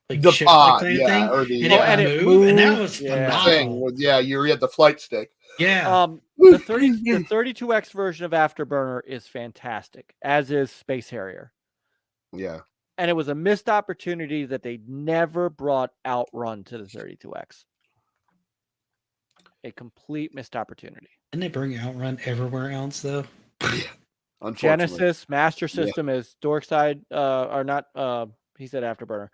the pod, thing, or the and it moved, and that was phenomenal. You had the flight stick. Yeah. The 32X version of Afterburner is fantastic, as is Space Harrier. Yeah. And it was a missed opportunity that they never brought Outrun to the 32X. A complete missed opportunity. Didn't they bring Outrun everywhere else though? Genesis Master System is Dorkside, or not. He said Afterburner.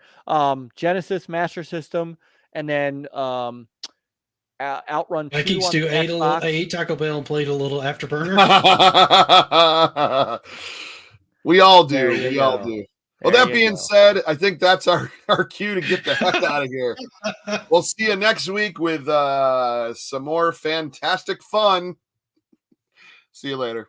Genesis Master System, and then Outrun. Vikings do ate Taco Bell and played a little Afterburner. We all do. We all do. Well, that being said, I think that's our cue to get the heck out of here. We'll see you next week with some more fantastic fun. See you later.